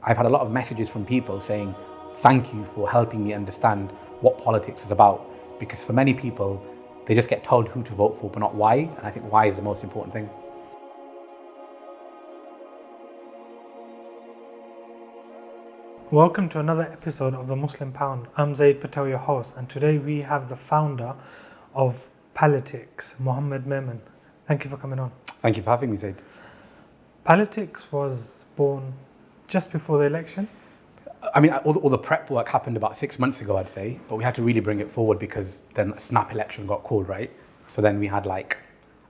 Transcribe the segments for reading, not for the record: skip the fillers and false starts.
I've had a lot of messages from people saying, thank you for helping me understand what politics is about. Because for many people, they just get told who to vote for, but not why. And I think why is the most important thing. Welcome to another episode of the Muslim Pound. I'm Zaid Patel, your host, and today we have the founder of Palitics, Mohammed Meman. Thank you for coming on. Thank you for having me, Zaid. Palitics was born just before the election. I mean, all the prep work happened about 6 months ago, I'd say, but we had to really bring it forward because then a snap election got called, right? So then we had like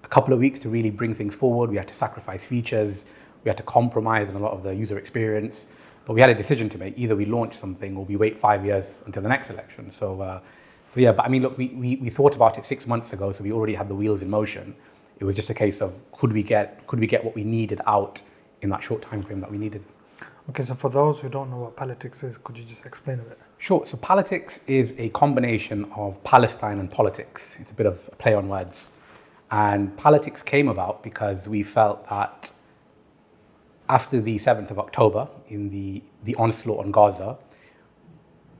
a couple of weeks to really bring things forward. We had to sacrifice features. We had to compromise on a lot of the user experience. But we had a decision to make. Either we launch something or we wait 5 years until the next election. So yeah, but I mean, look, we thought about it 6 months ago, so we already had the wheels in motion. It was just a case of could we get what we needed out in that short time frame that we needed. Okay, so for those who don't know what Palitics is, could you just explain a bit? Sure. So Palatics is a combination of Palestine and politics. It's a bit of a play on words. And Palatics came about because we felt that after the 7th of October, in the onslaught on Gaza,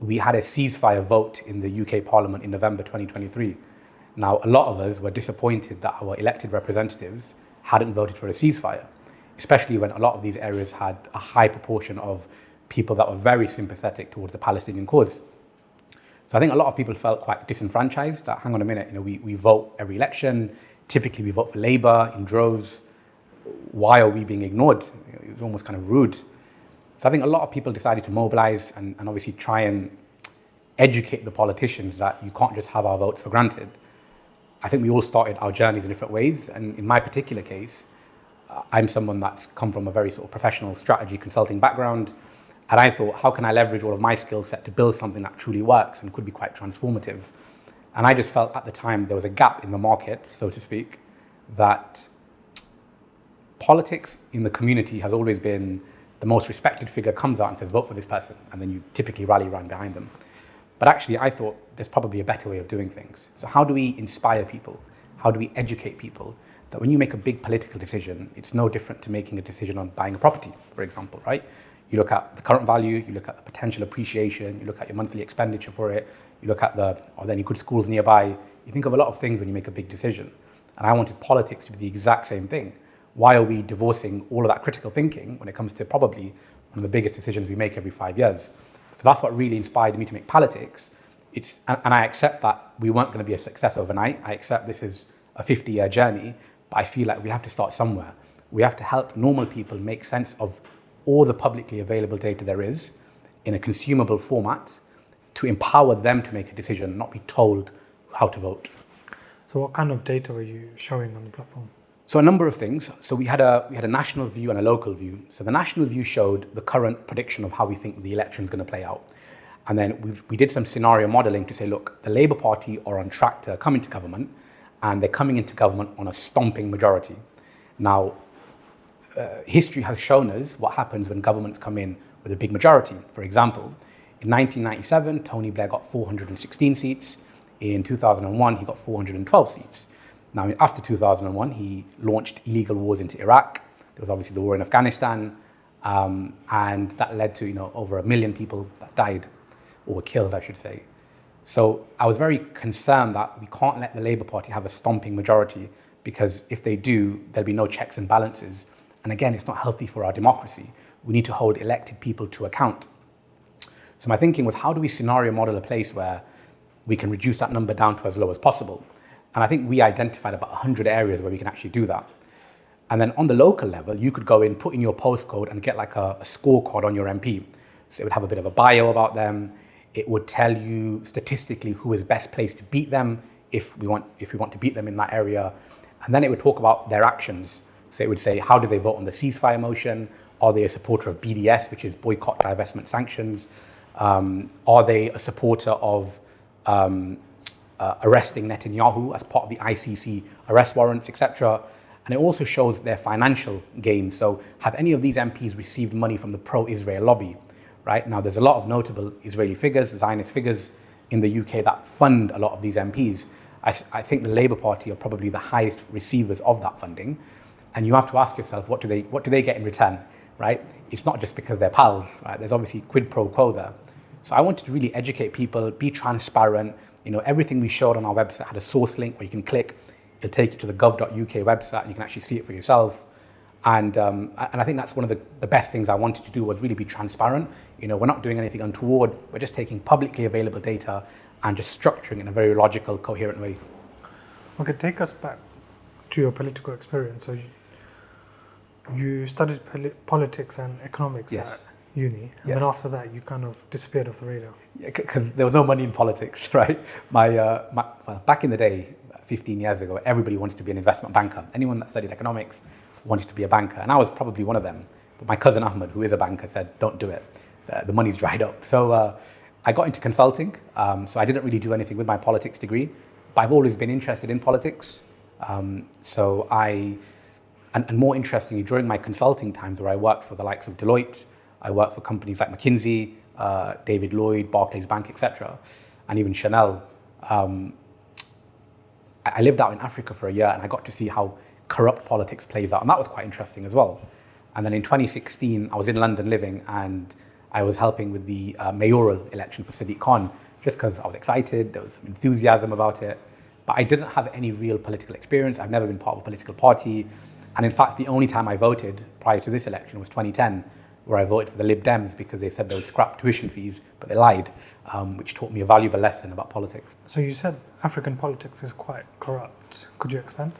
we had a ceasefire vote in the UK Parliament in November 2023. Now, a lot of us were disappointed that our elected representatives hadn't voted for a ceasefire, especially when a lot of these areas had a high proportion of people that were very sympathetic towards the Palestinian cause. So I think a lot of people felt quite disenfranchised that, hang on a minute, we vote every election. Typically, we vote for Labour in droves. Why are we being ignored? It was almost kind of rude. So I think a lot of people decided to mobilize and obviously try and educate the politicians that you can't just have our votes for granted. I think we all started our journeys in different ways. And in my particular case, I'm someone that's come from a very sort of professional strategy consulting background. And I thought, how can I leverage all of my skill set to build something that truly works and could be quite transformative? And I just felt at the time there was a gap in the market, so to speak, that politics in the community has always been the most respected figure comes out and says, vote for this person. And then you typically rally around behind them. But actually, I thought there's probably a better way of doing things. So how do we inspire people? How do we educate people that when you make a big political decision, it's no different to making a decision on buying a property, for example, right? You look at the current value, you look at the potential appreciation, you look at your monthly expenditure for it, you look at are there any good schools nearby? You think of a lot of things when you make a big decision. And I wanted politics to be the exact same thing. Why are we divorcing all of that critical thinking when it comes to probably one of the biggest decisions we make every 5 years? So that's what really inspired me to make Palitics. And I accept that we weren't going to be a success overnight. I accept this is a 50-year journey, but I feel like we have to start somewhere. We have to help normal people make sense of all the publicly available data there is in a consumable format to empower them to make a decision, not be told how to vote. So what kind of data were you showing on the platform? So a number of things. So we had a national view and a local view. So the national view showed the current prediction of how we think the election is going to play out. And then we did some scenario modeling to say, look, the Labour Party are on track to come into government, and they're coming into government on a stomping majority. Now, history has shown us what happens when governments come in with a big majority. For example, in 1997, Tony Blair got 416 seats. In 2001, he got 412 seats. Now, after 2001, he launched illegal wars into Iraq. There was obviously the war in Afghanistan, and that led to over 1 million people that died or were killed, I should say. So I was very concerned that we can't let the Labour Party have a stomping majority, because if they do, there'll be no checks and balances. And again, it's not healthy for our democracy. We need to hold elected people to account. So my thinking was, how do we scenario model a place where we can reduce that number down to as low as possible? And I think we identified about 100 areas where we can actually do that. And then on the local level, you could go in, put in your postcode and get like a scorecard on your MP. So it would have a bit of a bio about them. It would tell you statistically who is best placed to beat them if we want to beat them in that area. And then it would talk about their actions. So it would say, how do they vote on the ceasefire motion? Are they a supporter of BDS, which is boycott, divestment, sanctions? Are they a supporter of arresting Netanyahu as part of the ICC arrest warrants, etc.? And it also shows their financial gains. So have any of these MPs received money from the pro-Israel lobby? Right now, there's a lot of notable Israeli figures, Zionist figures in the UK that fund a lot of these MPs. I think the Labour Party are probably the highest receivers of that funding. And you have to ask yourself, what do they get in return? right? It's not just because they're pals, right? There's obviously quid pro quo there. So I wanted to really educate people, be transparent. Everything we showed on our website had a source link where you can click, it'll take you to the gov.uk website and you can actually see it for yourself. And I think that's one of the best things I wanted to do was really be transparent. We're not doing anything untoward. We're just taking publicly available data and just structuring it in a very logical, coherent way. Okay, take us back to your political experience. So you studied politics and economics at uni, and then after that you kind of disappeared off the radar. Yeah, because there was no money in politics, right? Well, back in the day, 15 years ago, everybody wanted to be an investment banker. Anyone that studied economics wanted to be a banker, and I was probably one of them. But my cousin Ahmed, who is a banker, said, don't do it. The money's dried up. So I got into consulting. So I didn't really do anything with my politics degree, but I've always been interested in politics. And more interestingly, during my consulting times where I worked for the likes of Deloitte, I worked for companies like McKinsey, David Lloyd, Barclays Bank, etc., and even Chanel. I lived out in Africa for a year and I got to see how corrupt politics plays out, and that was quite interesting as well. And then in 2016, I was in London living and I was helping with the mayoral election for Sadiq Khan, just because I was excited, there was some enthusiasm about it, but I didn't have any real political experience. I've never been part of a political party. And in fact, the only time I voted prior to this election was 2010, where I voted for the Lib Dems because they said they would scrap tuition fees, but they lied, which taught me a valuable lesson about politics. So you said African politics is quite corrupt. Could you expand?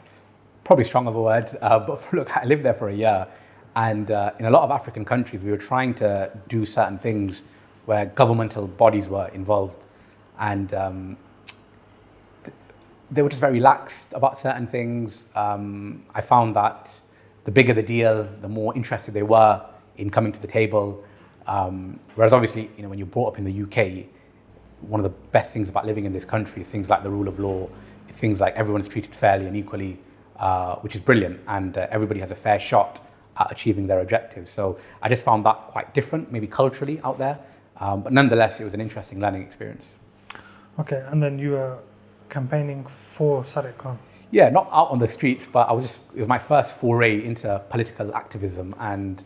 Probably strong of a word, but look, I lived there for a year, and in a lot of African countries, we were trying to do certain things where governmental bodies were involved, and they were just very lax about certain things. I found that the bigger the deal, the more interested they were in coming to the table. Whereas obviously, when you're brought up in the UK, one of the best things about living in this country, things like the rule of law, things like everyone's treated fairly and equally, which is brilliant, and everybody has a fair shot at achieving their objectives. So I just found that quite different, maybe culturally out there, but nonetheless, it was an interesting learning experience. Okay, and then you were campaigning for Sadiq Khan. Yeah, not out on the streets, but it was my first foray into political activism, and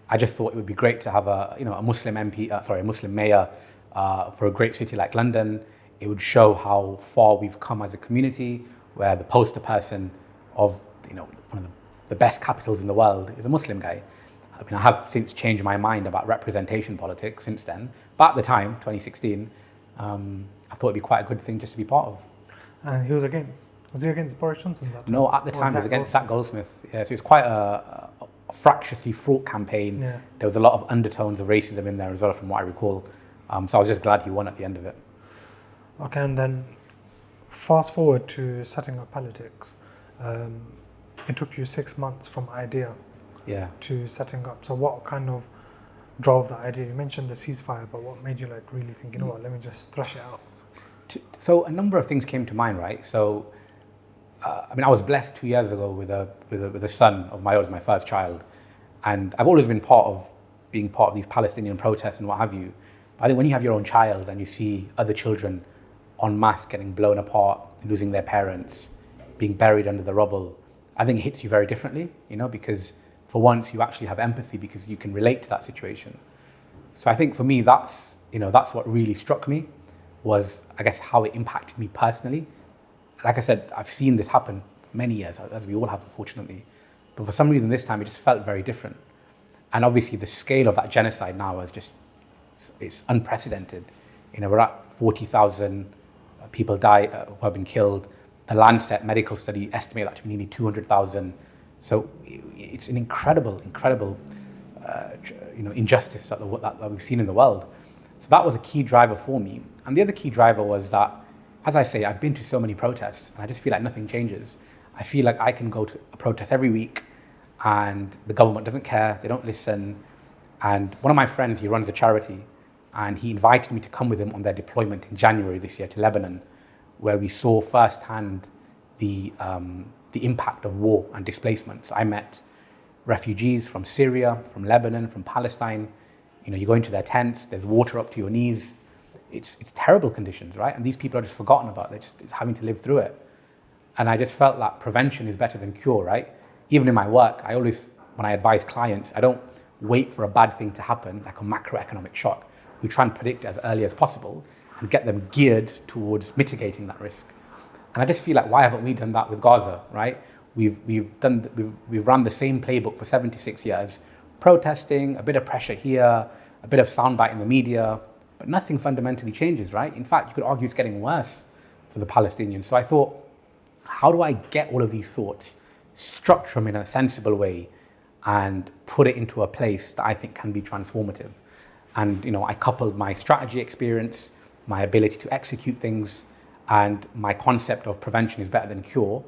I just thought it would be great to have a Muslim a Muslim mayor for a great city like London. It would show how far we've come as a community, where the poster person of one of the best capitals in the world is a Muslim guy. I mean, I have since changed my mind about representation politics since then, but at the time, 2016, I thought it'd be quite a good thing just to be part of. And he was against. Was he against Boris Johnson that time? No, at the time it was against Zach Goldsmith. Yeah, so it was quite a fractiously fraught campaign. Yeah. There was a lot of undertones of racism in there as well, from what I recall. So I was just glad he won at the end of it. Okay, and then fast forward to setting up Palitics. It took you 6 months from idea to setting up. So what kind of drove that idea? You mentioned the ceasefire, but what made you really think, let me just thrash it out? So a number of things came to mind, right? So, I was blessed 2 years ago with a son of my own, my first child, and I've always been being part of these Palestinian protests and what have you. But I think when you have your own child and you see other children en masse getting blown apart, losing their parents, being buried under the rubble, I think it hits you very differently, because for once you actually have empathy because you can relate to that situation. So I think for me, that's what really struck me, was, I guess, how it impacted me personally. Like I said, I've seen this happen for many years, as we all have, unfortunately. But for some reason this time, it just felt very different. And obviously the scale of that genocide now it's unprecedented. We're at 40,000 people who have been killed. The Lancet medical study estimate that to be nearly 200,000. So it's an incredible injustice that we've seen in the world. So that was a key driver for me. And the other key driver was that, as I say, I've been to so many protests and I just feel like nothing changes. I feel like I can go to a protest every week and the government doesn't care, they don't listen. And one of my friends, he runs a charity, and he invited me to come with him on their deployment in January this year to Lebanon, where we saw firsthand the impact of war and displacement. So I met refugees from Syria, from Lebanon, from Palestine. You go into their tents, there's water up to your knees. It's terrible conditions, right? And these people are just forgotten about. They're just having to live through it. And I just felt that prevention is better than cure, right? Even in my work, I always, when I advise clients, I don't wait for a bad thing to happen, like a macroeconomic shock. We try and predict it as early as possible and get them geared towards mitigating that risk. And I just feel like, why haven't we done that with Gaza, right? We've run the same playbook for 76 years, protesting, a bit of pressure here, a bit of soundbite in the media, but nothing fundamentally changes, right? In fact, you could argue it's getting worse for the Palestinians. So I thought, how do I get all of these thoughts, structure them in a sensible way, and put it into a place that I think can be transformative? And I coupled my strategy experience, my ability to execute things, and my concept of prevention is better than cure,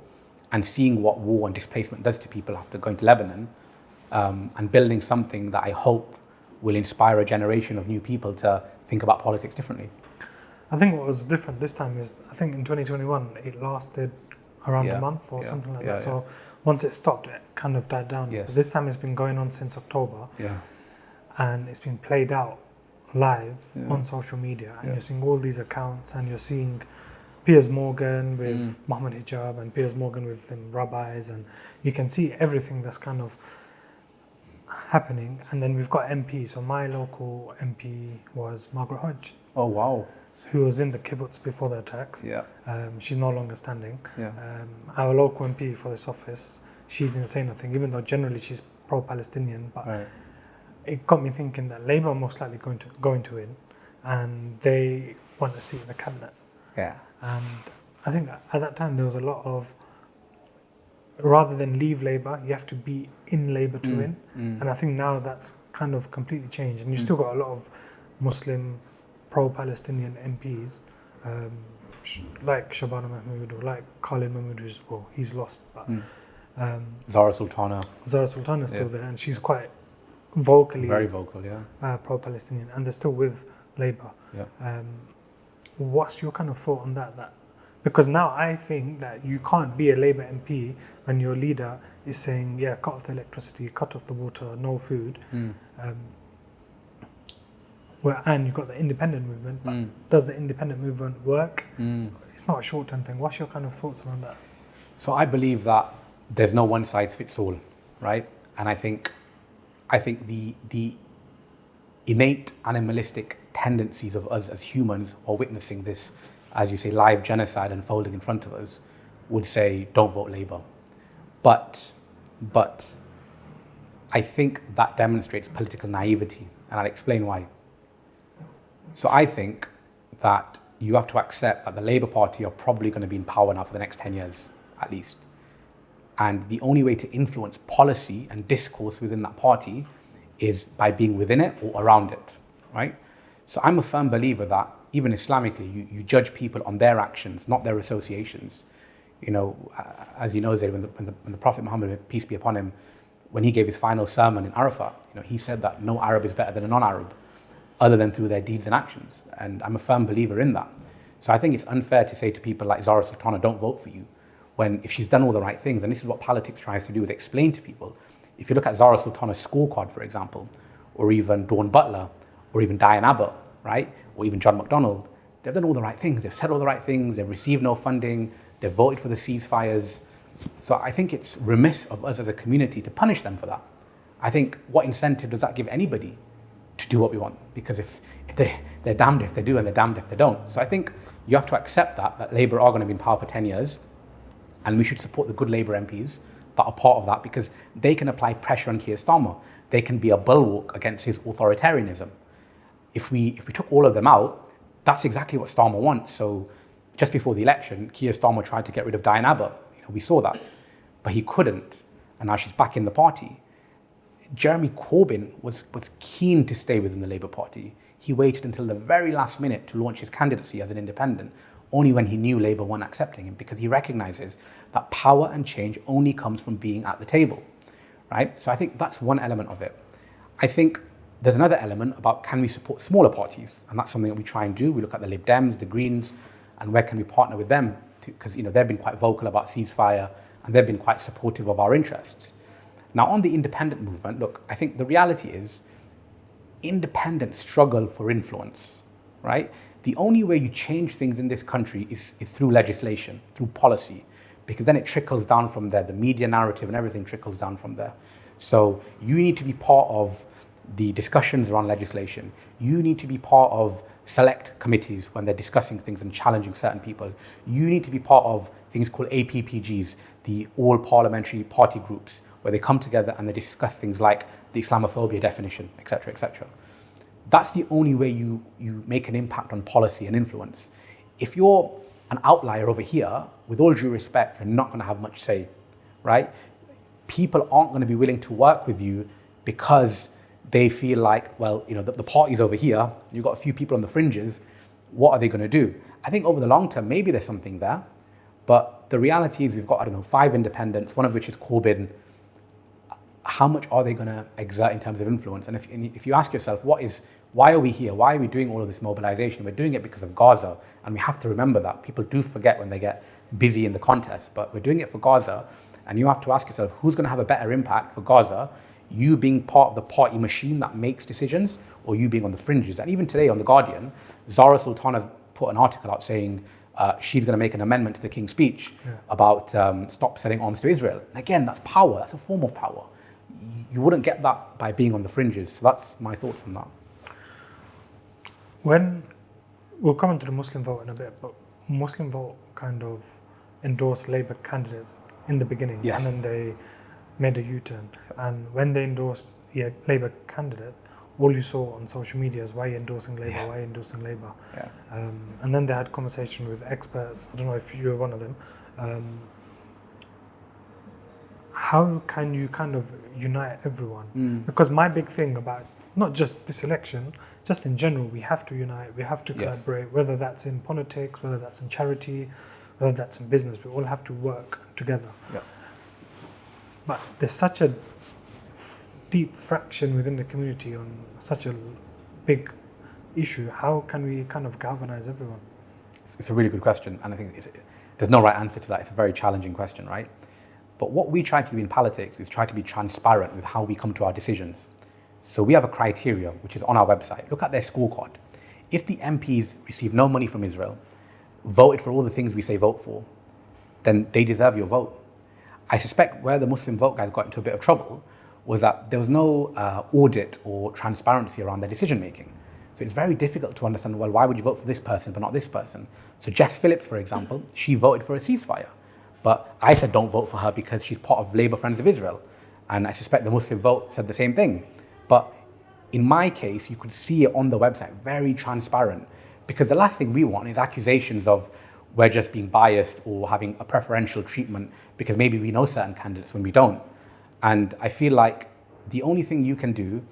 and seeing what war and displacement does to people after going to Lebanon, and building something that I hope will inspire a generation of new people to think about politics differently. I think what was different this time is, I think in 2021, it lasted around a month or something like that. So once it stopped, it kind of died down. Yes. But this time it's been going on since October. Yeah. And it's been played out live on social media. And you're seeing all these accounts, and you're seeing Piers Morgan with Muhammad Hijab and Piers Morgan with them rabbis, and you can see everything that's kind of happening. And then we've got MPs. So my local MP was Margaret Hodge. Oh, wow. Who was in the kibbutz before the attacks. Yeah. She's no longer standing. Yeah. Our local MP for this office, she didn't say nothing, even though generally she's pro-Palestinian. But it got me thinking that Labour are most likely going to win, and they want a seat in the cabinet. Yeah. And I think at that time there was a lot of, rather than leave Labour, you have to be in Labour to win. And I think now that's kind of completely changed. And you still got a lot of Muslim pro-Palestinian MPs, like Shabana Mahmood or like Khalid Mahmood, he's lost. But Zarah Sultana is still there, and she's quite vocally very vocal, pro-Palestinian, and they're still with Labour. What's your kind of thought on that? Because now I think that you can't be a Labour MP when your leader is saying, cut off the electricity, cut off the water, no food. And you've got the independent movement, but does the independent movement work? It's not a short-term thing. What's your kind of thoughts on that? So I believe that there's no one size fits all, right? And I think the innate animalistic tendencies of us as humans are witnessing this, as you say, live genocide unfolding in front of us, would say, don't vote Labour. But I think that demonstrates political naivety, and I'll explain why. So I think that you have to accept that the Labour Party are probably going to be in power now for the next 10 years, at least. And the only way to influence policy and discourse within that party is by being within it or around it, right? So I'm a firm believer that even Islamically, you judge people on their actions, not their associations. As you know, Zaid, when the Prophet Muhammad, peace be upon him, when he gave his final sermon in Arafah, he said that no Arab is better than a non-Arab, other than through their deeds and actions. And I'm a firm believer in that. So I think it's unfair to say to people like Zarah Sultana, don't vote for you, when if she's done all the right things, and this is what Palitics tries to do, is explain to people. If you look at Zarah Sultana's scorecard, for example, or even Dawn Butler, or even Diane Abbott, right? Or even John McDonnell, they've done all the right things. They've said all the right things. They've received no funding. They've voted for the ceasefires. So I think it's remiss of us as a community to punish them for that. I think, what incentive does that give anybody to do what we want? Because if they're damned if they do and they're damned if they don't. So I think you have to accept that Labour are going to be in power for 10 years, and we should support the good Labour MPs that are part of that, because they can apply pressure on Keir Starmer. They can be a bulwark against his authoritarianism. If we took all of them out, that's exactly what Starmer wants. So just before the election, Keir Starmer tried to get rid of Diane Abbott. We saw that, but he couldn't, and now she's back in the party. Jeremy Corbyn was keen to stay within the Labour Party. He waited until the very last minute to launch his candidacy as an independent, only when he knew Labour weren't accepting him, because he recognises that power and change only comes from being at the table, right? So I think that's one element of it. I think there's another element about, can we support smaller parties? And that's something that we try and do. We look at the Lib Dems, the Greens, and where can we partner with them? Because they've been quite vocal about ceasefire, and they've been quite supportive of our interests. Now, on the independent movement, look, I think the reality is independents struggle for influence, right? The only way you change things in this country is through legislation, through policy, because then it trickles down from there. The media narrative and everything trickles down from there. So you need to be part of the discussions around legislation. You need to be part of select committees when they're discussing things and challenging certain people. You need to be part of things called APPGs, the all parliamentary party groups, where they come together and they discuss things like the Islamophobia definition, etc., etc. That's the only way you make an impact on policy and influence. If you're an outlier over here, with all due respect, you're not going to have much say, right? People aren't going to be willing to work with you because they feel like, well, you know, the party's over here, you've got a few people on the fringes, what are they going to do? I think over the long term, maybe there's something there, but the reality is we've got, I don't know, 5 independents, one of which is Corbyn. How much are they going to exert in terms of influence? And if you ask yourself, why are we here? Why are we doing all of this mobilization? We're doing it because of Gaza, and we have to remember that. People do forget when they get busy in the contest, but we're doing it for Gaza, and you have to ask yourself, who's going to have a better impact for Gaza? You being part of the party machine that makes decisions, or you being on the fringes? And even today on The Guardian, Zarah Sultana's put an article out saying she's going to make an amendment to the King's Speech about stop selling arms to Israel. And again, that's power. That's a form of power. You wouldn't get that by being on the fringes. So that's my thoughts on that. We'll come into the Muslim vote in a bit, but Muslim vote kind of endorsed Labour candidates in the beginning, yes. And then they made a U-turn. And when they endorsed Labour candidates, all you saw on social media is, why are you endorsing Labour, why are you endorsing Labour? Yeah. And then they had conversation with experts. I don't know if you were one of them. How can you kind of unite everyone? Because my big thing about not just this election, just in general, we have to unite, we have to collaborate, whether that's in politics, whether that's in charity, whether that's in business, we all have to work together. Yeah. But there's such a deep fraction within the community on such a big issue. How can we kind of galvanize everyone? It's a really good question, and I think there's no right answer to that. It's a very challenging question, right? But what we try to do in Palatics is try to be transparent with how we come to our decisions. So we have a criteria, which is on our website. Look at their scorecard. If the MPs receive no money from Israel, voted for all the things we say vote for, then they deserve your vote. I suspect where the Muslim vote guys got into a bit of trouble was that there was no audit or transparency around their decision making. So it's very difficult to understand, well, why would you vote for this person but not this person? So Jess Phillips, for example, she voted for a ceasefire. But I said don't vote for her because she's part of Labour Friends of Israel. And I suspect the Muslim vote said the same thing. But in my case, you could see it on the website, very transparent. Because the last thing we want is accusations of we're just being biased or having a preferential treatment because maybe we know certain candidates when we don't. And I feel like the only thing you can do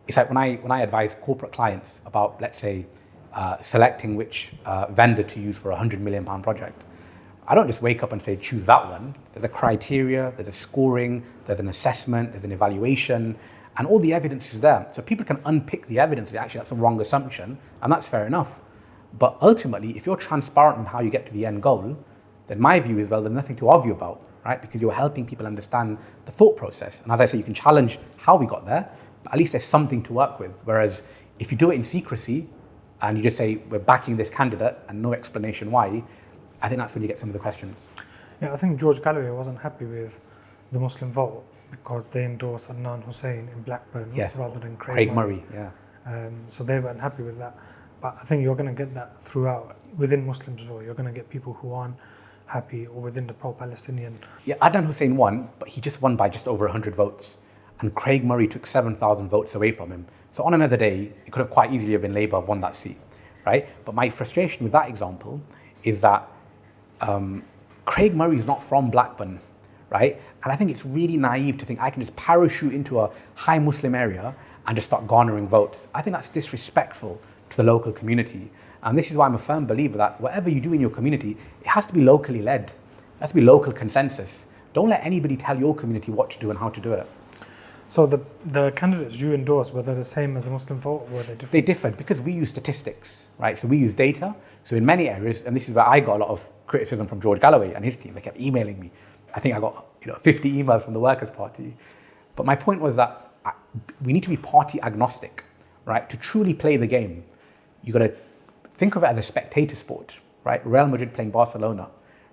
is like when I advise corporate clients about, let's say, selecting which vendor to use for a £100 million project, I don't just wake up and say, choose that one. There's a criteria, there's a scoring, there's an assessment, there's an evaluation, and all the evidence is there. So people can unpick the evidence, actually that's a wrong assumption, and that's fair enough. But ultimately, if you're transparent in how you get to the end goal, then my view is, well, there's nothing to argue about, right? Because you're helping people understand the thought process. And as I say, you can challenge how we got there, but at least there's something to work with. Whereas if you do it in secrecy, and you just say, we're backing this candidate, and no explanation why, I think that's when you get some of the questions. Yeah, I think George Galloway wasn't happy with the Muslim vote because they endorsed Adnan Hussein in Blackburn rather than Craig Murray. So they weren't happy with that. But I think you're going to get that throughout, within Muslims as well. You're going to get people who aren't happy or within the pro-Palestinian. Yeah, Adnan Hussein won, but he just won by just over 100 votes. And Craig Murray took 7,000 votes away from him. So on another day, it could have quite easily have been Labour won that seat, right? But my frustration with that example is that Craig Murray is not from Blackburn, right? And I think it's really naive to think I can just parachute into a high Muslim area and just start garnering votes. I think that's disrespectful to the local community. And this is why I'm a firm believer that whatever you do in your community, it has to be locally led. It has to be local consensus. Don't let anybody tell your community what to do and how to do it. So the candidates you endorse, were they the same as the Muslim vote, or were they different? They differed because we use statistics, right? So we use data. So in many areas, and this is where I got a lot of criticism from George Galloway and his team. They kept emailing me. I think I got 50 emails from the Workers' Party. But my point was that we need to be party agnostic, right? To truly play the game, you got to think of it as a spectator sport, right? Real Madrid playing Barcelona,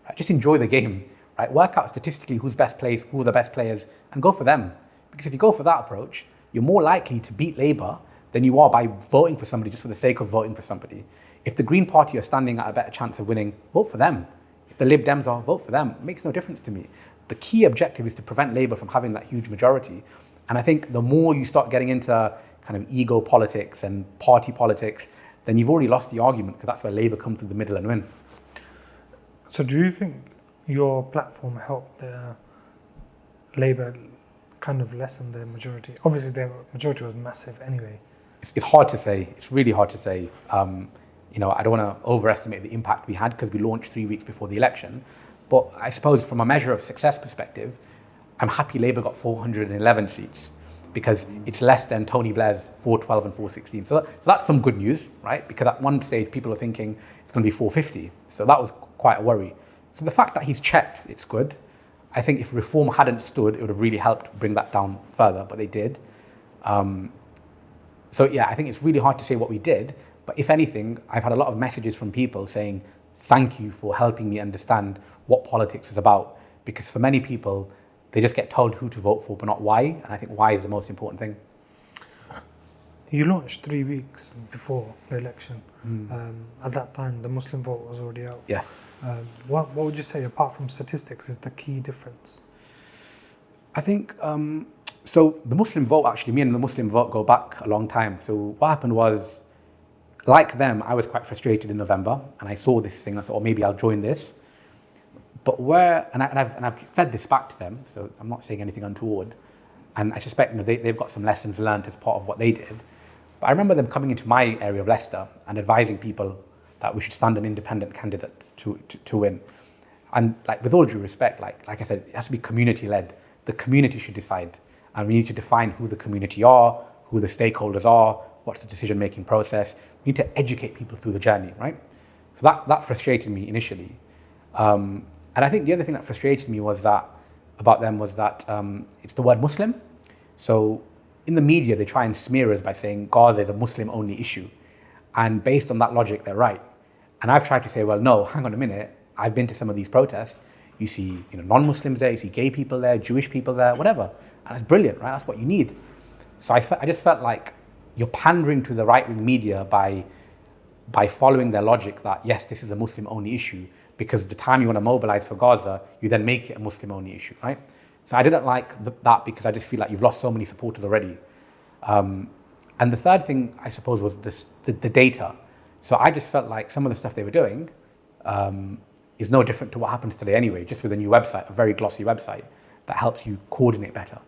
right? Just enjoy the game, right? Work out statistically who's best plays, who are the best players, and go for them. Because if you go for that approach, you're more likely to beat Labour than you are by voting for somebody just for the sake of voting for somebody. If the Green Party are standing at a better chance of winning, vote for them. If the Lib Dems are, vote for them. It makes no difference to me. The key objective is to prevent Labour from having that huge majority. And I think the more you start getting into kind of ego politics and party politics, then you've already lost the argument, because that's where Labour come through the middle and win. So do you think your platform helped the Labour kind of lessen their majority? Obviously, their majority was massive anyway. It's hard to say. It's really hard to say. I don't want to overestimate the impact we had because we launched 3 weeks before the election. But I suppose from a measure of success perspective, I'm happy Labour got 411 seats, because it's less than Tony Blair's 412 and 416. So that's some good news, right? Because at one stage, people were thinking it's going to be 450. So that was quite a worry. So the fact that he's checked, it's good. I think if reform hadn't stood, it would have really helped bring that down further, but they did. So yeah, I think it's really hard to say what we did. But if anything, I've had a lot of messages from people saying, thank you for helping me understand what politics is about. Because for many people, they just get told who to vote for, but not why. And I think why is the most important thing. You launched 3 weeks before the election. At that time, the Muslim vote was already out. Yes. What would you say, apart from statistics, is the key difference? I think, so the Muslim vote, actually, me and the Muslim vote go back a long time. So what happened was, like them, I was quite frustrated in November, and I saw this thing. I thought, oh, maybe I'll join this. But I've fed this back to them, so I'm not saying anything untoward. And I suspect they've got some lessons learned as part of what they did. But I remember them coming into my area of Leicester and advising people that we should stand an independent candidate to win. And like, with all due respect, like I said, it has to be community-led. The community should decide. And we need to define who the community are, who the stakeholders are, what's the decision-making process. We need to educate people through the journey, right? So that frustrated me initially. And I think the other thing that frustrated me about them was that it's the word Muslim. So in the media, they try and smear us by saying Gaza is a Muslim-only issue. And based on that logic, they're right. And I've tried to say, well, no, hang on a minute. I've been to some of these protests. You see non-Muslims there, you see gay people there, Jewish people there, whatever. And it's brilliant, right? That's what you need. So I just felt like you're pandering to the right-wing media by following their logic that, yes, this is a Muslim-only issue, because the time you want to mobilize for Gaza, you then make it a Muslim-only issue, right? So I didn't like that, because I just feel like you've lost so many supporters already. And the third thing, I suppose, was the data. So I just felt like some of the stuff they were doing is no different to what happens today anyway, just with a new website, a very glossy website that helps you coordinate better.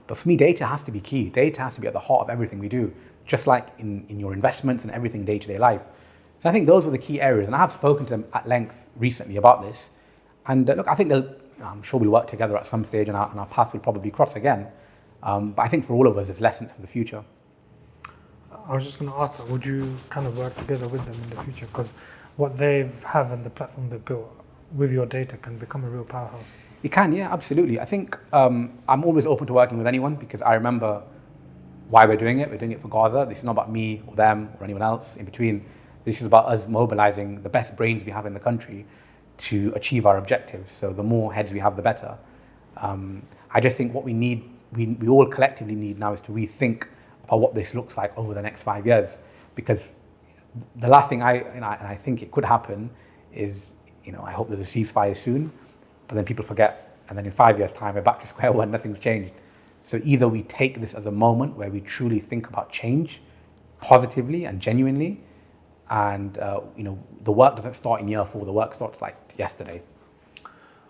But for me, data has to be key. Data has to be at the heart of everything we do, just like in your investments and everything day-to-day life. So I think those were the key areas. And I have spoken to them at length recently about this. And look, I think I'm sure we'll work together at some stage, and our paths will probably cross again. But I think for all of us, there's lessons for the future. I was just going to ask that, would you kind of work together with them in the future? Because what they have and the platform they built with your data can become a real powerhouse. It can, yeah, absolutely. I think I'm always open to working with anyone, because I remember why we're doing it. We're doing it for Gaza. This is not about me or them or anyone else in between. This is about us mobilizing the best brains we have in the country to achieve our objectives. So the more heads we have, the better. I just think what we need, we all collectively need now, is to rethink about what this looks like over the next 5 years. Because the last thing I think it could happen is, I hope there's a ceasefire soon, but then people forget, and then in 5 years' time, we're back to square one, nothing's changed. So either we take this as a moment where we truly think about change positively and genuinely, and the work doesn't start in year 4, the work starts like yesterday.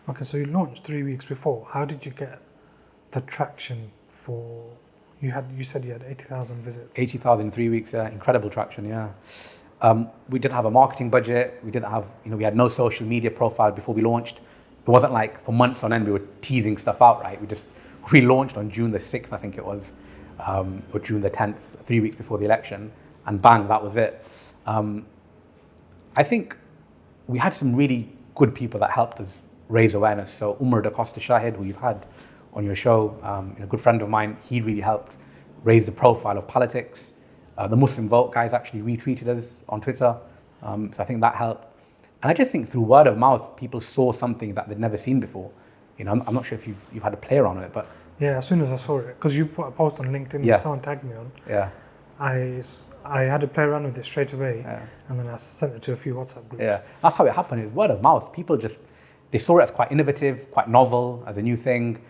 Okay, so you launched 3 weeks before. How did you get the traction for, you said you had 80,000 visits? 80,000 in 3 weeks, yeah, incredible traction, yeah. We didn't have a marketing budget, we didn't have, we had no social media profile before we launched. It wasn't like for months on end we were teasing stuff out, right? We launched on June the 6th, I think it was, or June the 10th, 3 weeks before the election, and bang, that was it. I think we had some really good people that helped us raise awareness. So Umar Da Costa Shahid, who you've had on your show, a good friend of mine, he really helped raise the profile of Palatics. The Muslim Vote guys actually retweeted us on Twitter, so I think that helped. And I just think through word of mouth, people saw something that they'd never seen before. I'm not sure if you've had a play around it, but Yeah, as soon as I saw it, because you put a post on LinkedIn Yeah. that someone tagged me on, Yeah. I had to play around with it straight away, Yeah. and then I sent it to a few WhatsApp groups. Yeah, that's how it happened. It was word of mouth. People just, they saw it as quite innovative, quite novel, as a new thing,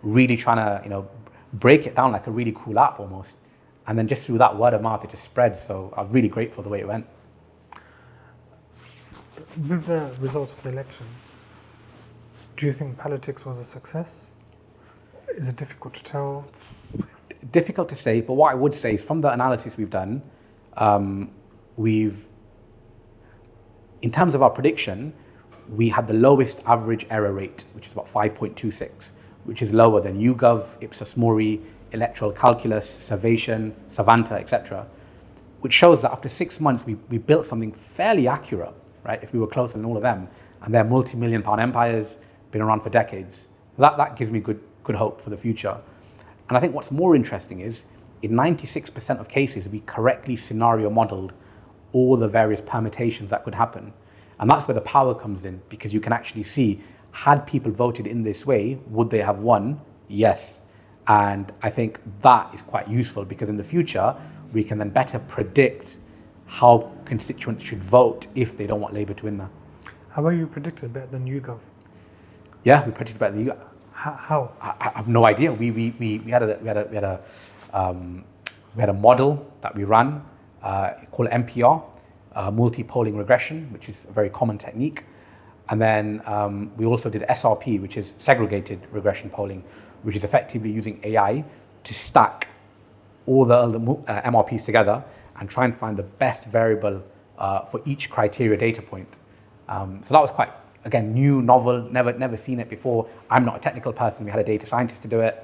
really trying to, break it down like a really cool app almost. And then just through that word of mouth, it just spread. So I was really grateful the way it went. With the results of the election, do you think Palitics was a success? Is it difficult to tell? Difficult to say, but what I would say is from the analysis we've done, in terms of our prediction, we had the lowest average error rate, which is about 5.26, which is lower than YouGov, Ipsos Mori, Electoral Calculus, Servation, Savanta, etc., which shows that after 6 months, we built something fairly accurate, right? If we were closer than all of them, and they're multi-million pound empires, been around for decades. That gives me good hope for the future. And I think what's more interesting is, in 96% of cases, we correctly scenario modeled all the various permutations that could happen. And that's where the power comes in, because you can actually see, had people voted in this way, would they have won? Yes. And I think that is quite useful, because in the future, we can then better predict how constituents should vote if they don't want Labour to win that. How about you predicted better than YouGov? Yeah, we predicted better than YouGov. How? I have no idea. We had a model that we ran called MPR, multi-polling regression, which is a very common technique. And then we also did SRP, which is segregated regression polling, which is effectively using AI to stack all the MRPs together and try and find the best variable for each criteria data point. So that was quite, again, new, novel, never seen it before. I'm not a technical person. We had a data scientist to do it.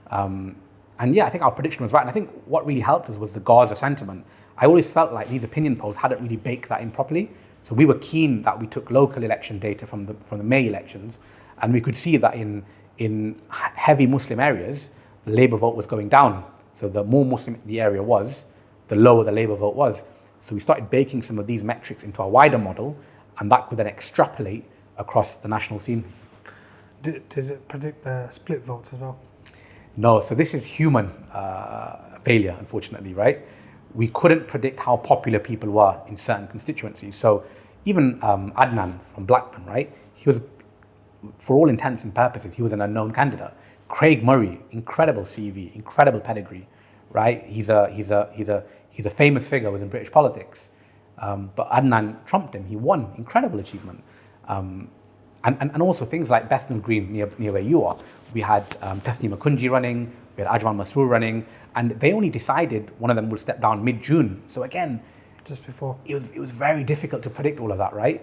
And yeah, I think our prediction was right. And I think what really helped us was the Gaza sentiment. I always felt like these opinion polls hadn't really baked that in properly. So we were keen that we took local election data from the May elections, and we could see that in heavy Muslim areas, the Labour vote was going down. So the more Muslim the area was, the lower the Labour vote was. So we started baking some of these metrics into a wider model, and that could then extrapolate across the national scene. Did it predict the split votes as well? No, so this is human failure, unfortunately, right? We couldn't predict how popular people were in certain constituencies. So even Adnan from Blackburn, right? He was, for all intents and purposes, he was an unknown candidate. Craig Murray, incredible CV, incredible pedigree, right? He's a famous figure within British politics. But Adnan trumped him. He won, incredible achievement. And also things like Bethnal Green near where you are. We had Tasneem Akunji running, we had Ajmal Masroor running, and they only decided one of them will step down mid-June. So again, just before, it was very difficult to predict all of that, right?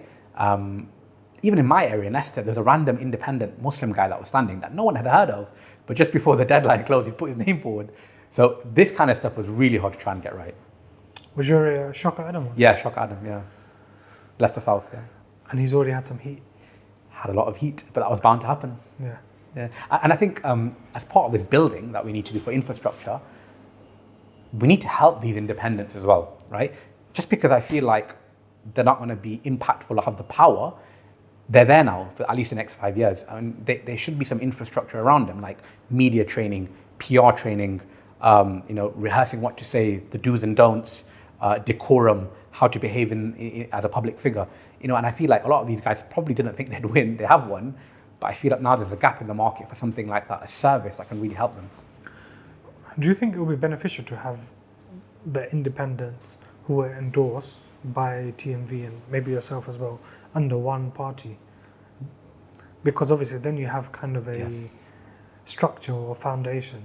Even in my area, in Leicester, there's a random independent Muslim guy that was standing that no one had heard of, but just before the deadline closed, he put his name forward. So this kind of stuff was really hard to try and get right. Was your Shocker Adam one? Yeah, Shocker Adam, yeah. Leicester South, yeah. And he's already had some heat. Had a lot of heat, but that was bound to happen. Yeah. Yeah. And I think as part of this building that we need to do for infrastructure, we need to help these independents as well, right? Just because I feel like they're not going to be impactful or have the power, they're there now for at least the next 5 years. I mean, there should be some infrastructure around them, like media training, PR training, rehearsing what to say, the do's and don'ts, decorum, how to behave as a public figure. And I feel like a lot of these guys probably didn't think they'd win. They have won, but I feel like now there's a gap in the market for something like that, a service that can really help them. Do you think it would be beneficial to have the independents who were endorsed by TMV and maybe yourself as well under one party? Because obviously then you have kind of a structure or foundation.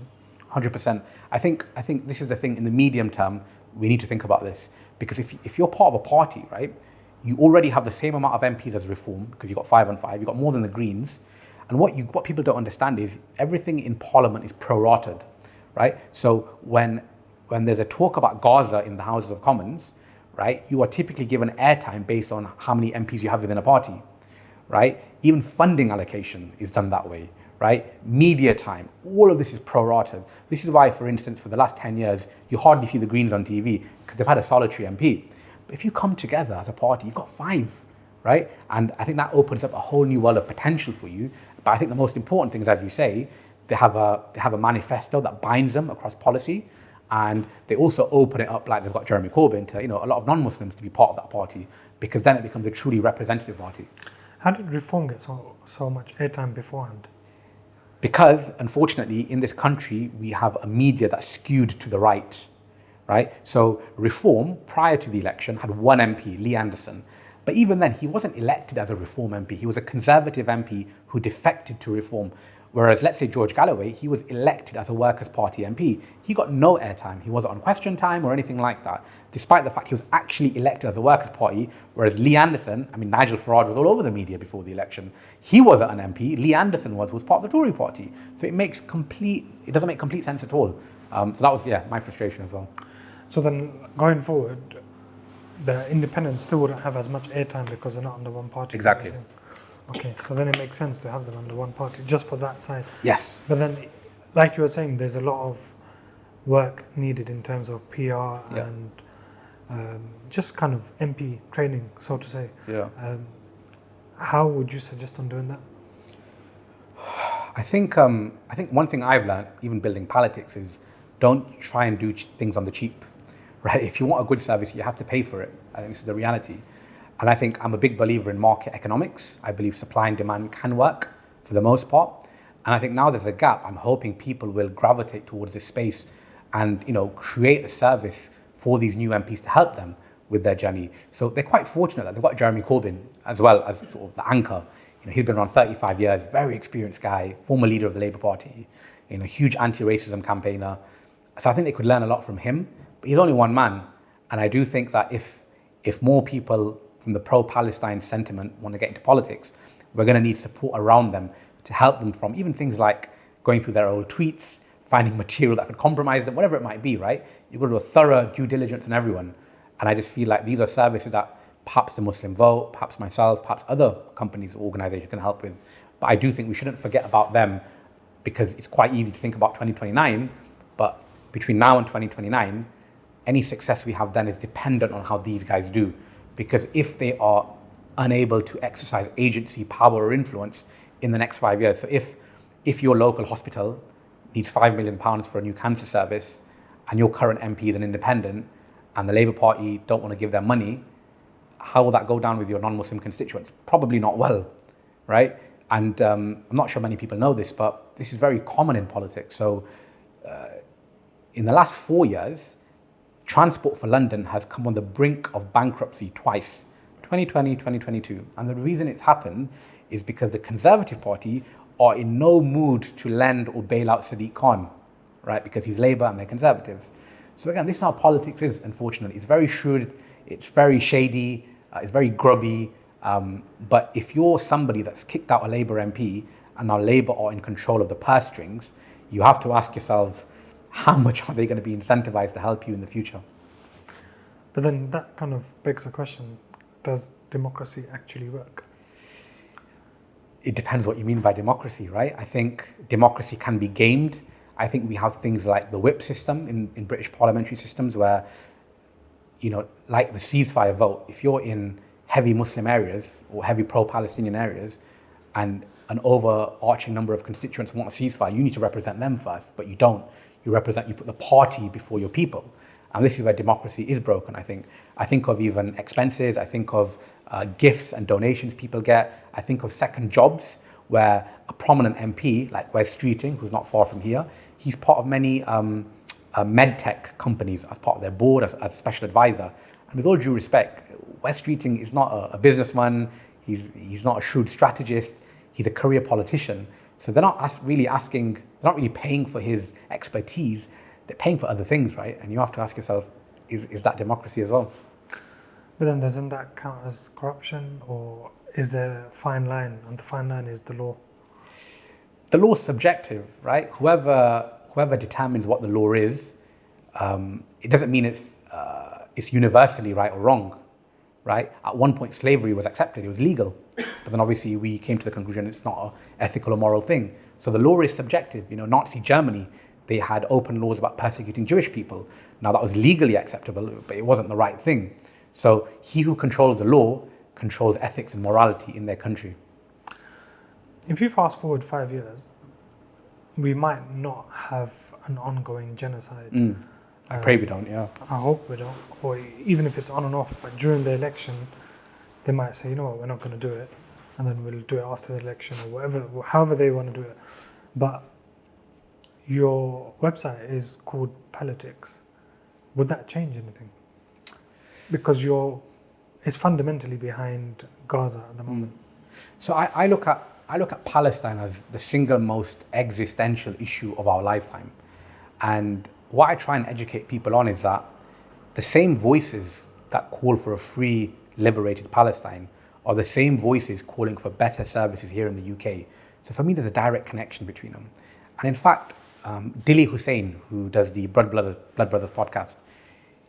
100%. I think this is the thing, in the medium term, we need to think about this. Because if you're part of a party, right, you already have the same amount of MPs as Reform, because you've got 5 and 5, you've got more than the Greens. And what people don't understand is everything in Parliament is prorated, right? So when there's a talk about Gaza in the Houses of Commons, right, you are typically given airtime based on how many MPs you have within a party, right? Even funding allocation is done that way, right? Media time, all of this is prorated. This is why, for instance, for the last 10 years, you hardly see the Greens on TV because they've had a solitary MP. But if you come together as a party, you've got 5, right? And I think that opens up a whole new world of potential for you. But I think the most important thing is, as you say, they have a manifesto that binds them across policy, and they also open it up like they've got Jeremy Corbyn to, a lot of non-Muslims to be part of that party, because then it becomes a truly representative party. How did Reform get so much airtime beforehand? Because, unfortunately, in this country, we have a media that's skewed to the right, right? So Reform, prior to the election, had one MP, Lee Anderson. But even then, he wasn't elected as a Reform MP. He was a Conservative MP who defected to Reform. Whereas, let's say George Galloway, he was elected as a Workers' Party MP. He got no airtime. He wasn't on Question Time or anything like that, despite the fact he was actually elected as a Workers' Party. Whereas Lee Anderson, Nigel Farage was all over the media before the election. He wasn't an MP. Lee Anderson was part of the Tory party. So it doesn't make complete sense at all. So that was, my frustration as well. So then, going forward, the independents still wouldn't have as much airtime because they're not under one party. Exactly. Okay, so then it makes sense to have them under one party, just for that side. Yes. But then, like you were saying, there's a lot of work needed in terms of PR and just kind of MP training, so to say. Yeah. How would you suggest on doing that? I think one thing I've learned, even building Palatics, is don't try and do things on the cheap, right? If you want a good service, you have to pay for it. I think this is the reality. And I think I'm a big believer in market economics. I believe supply and demand can work for the most part. And I think now there's a gap. I'm hoping people will gravitate towards this space and, create a service for these new MPs to help them with their journey. So they're quite fortunate that they've got Jeremy Corbyn as well as sort of the anchor. He's been around 35 years, very experienced guy, former leader of the Labour Party, huge anti-racism campaigner. So I think they could learn a lot from him. But he's only one man. And I do think that if more people from the pro-Palestine sentiment want to get into politics, we're going to need support around them to help them from even things like going through their old tweets, finding material that could compromise them, whatever it might be, right? You've got to do a thorough due diligence on everyone. And I just feel like these are services that perhaps the Muslim Vote, perhaps myself, perhaps other companies or organizations can help with. But I do think we shouldn't forget about them, because it's quite easy to think about 2029, but between now and 2029, any success we have then is dependent on how these guys do. Because if they are unable to exercise agency, power, or influence in the next 5 years, so if your local hospital needs £5 million for a new cancer service, and your current MP is an independent, and the Labour Party don't want to give them money, how will that go down with your non-Muslim constituents? Probably not well, right? And I'm not sure many people know this, but this is very common in politics. So in the last 4 years, Transport for London has come on the brink of bankruptcy twice, 2020, 2022. And the reason it's happened is because the Conservative Party are in no mood to lend or bail out Sadiq Khan, right? Because he's Labour and they're Conservatives. So again, this is how politics is, unfortunately. It's very shrewd, it's very shady, it's very grubby. But if you're somebody that's kicked out a Labour MP and now Labour are in control of the purse strings, you have to ask yourself, how much are they going to be incentivized to help you in the future? But then that kind of begs the question, does democracy actually work? It depends what you mean by democracy, right? I think democracy can be gamed. I think we have things like the whip system in British parliamentary systems where, like the ceasefire vote, if you're in heavy Muslim areas or heavy pro-Palestinian areas and an overarching number of constituents want a ceasefire, you need to represent them first, but you don't. You put the party before your people. And this is where democracy is broken, I think. I think of even expenses, I think of gifts and donations people get. I think of second jobs where a prominent MP, like Wes Streeting, who's not far from here, he's part of many med tech companies as part of their board, as special advisor. And with all due respect, Wes Streeting is not a businessman, he's not a shrewd strategist, he's a career politician. So they're not really paying for his expertise, they're paying for other things, right? And you have to ask yourself, is that democracy as well? But then doesn't that count as corruption, or is there a fine line, and the fine line is the law? The law is subjective, right? Whoever determines what the law is, it doesn't mean it's universally right or wrong, right? At one point, slavery was accepted, it was legal. But then obviously we came to the conclusion it's not an ethical or moral thing. So the law is subjective. Nazi Germany, they had open laws about persecuting Jewish people. Now that was legally acceptable, but it wasn't the right thing. So he who controls the law controls ethics and morality in their country. If you fast forward 5 years, we might not have an ongoing genocide. I pray we don't, yeah. I hope we don't. Or even if it's on and off, but during the election, they might say, you know what, we're not going to do it. And then we'll do it after the election or whatever, however they want to do it. But your website is called Palitics. Would that change anything? Because it's fundamentally behind Gaza at the moment. So I look at Palestine as the single most existential issue of our lifetime. And what I try and educate people on is that the same voices that call for a free, liberated Palestine are the same voices calling for better services here in the UK. So for me, there's a direct connection between them. And in fact, Dilly Hussein, who does the Blood Brothers podcast,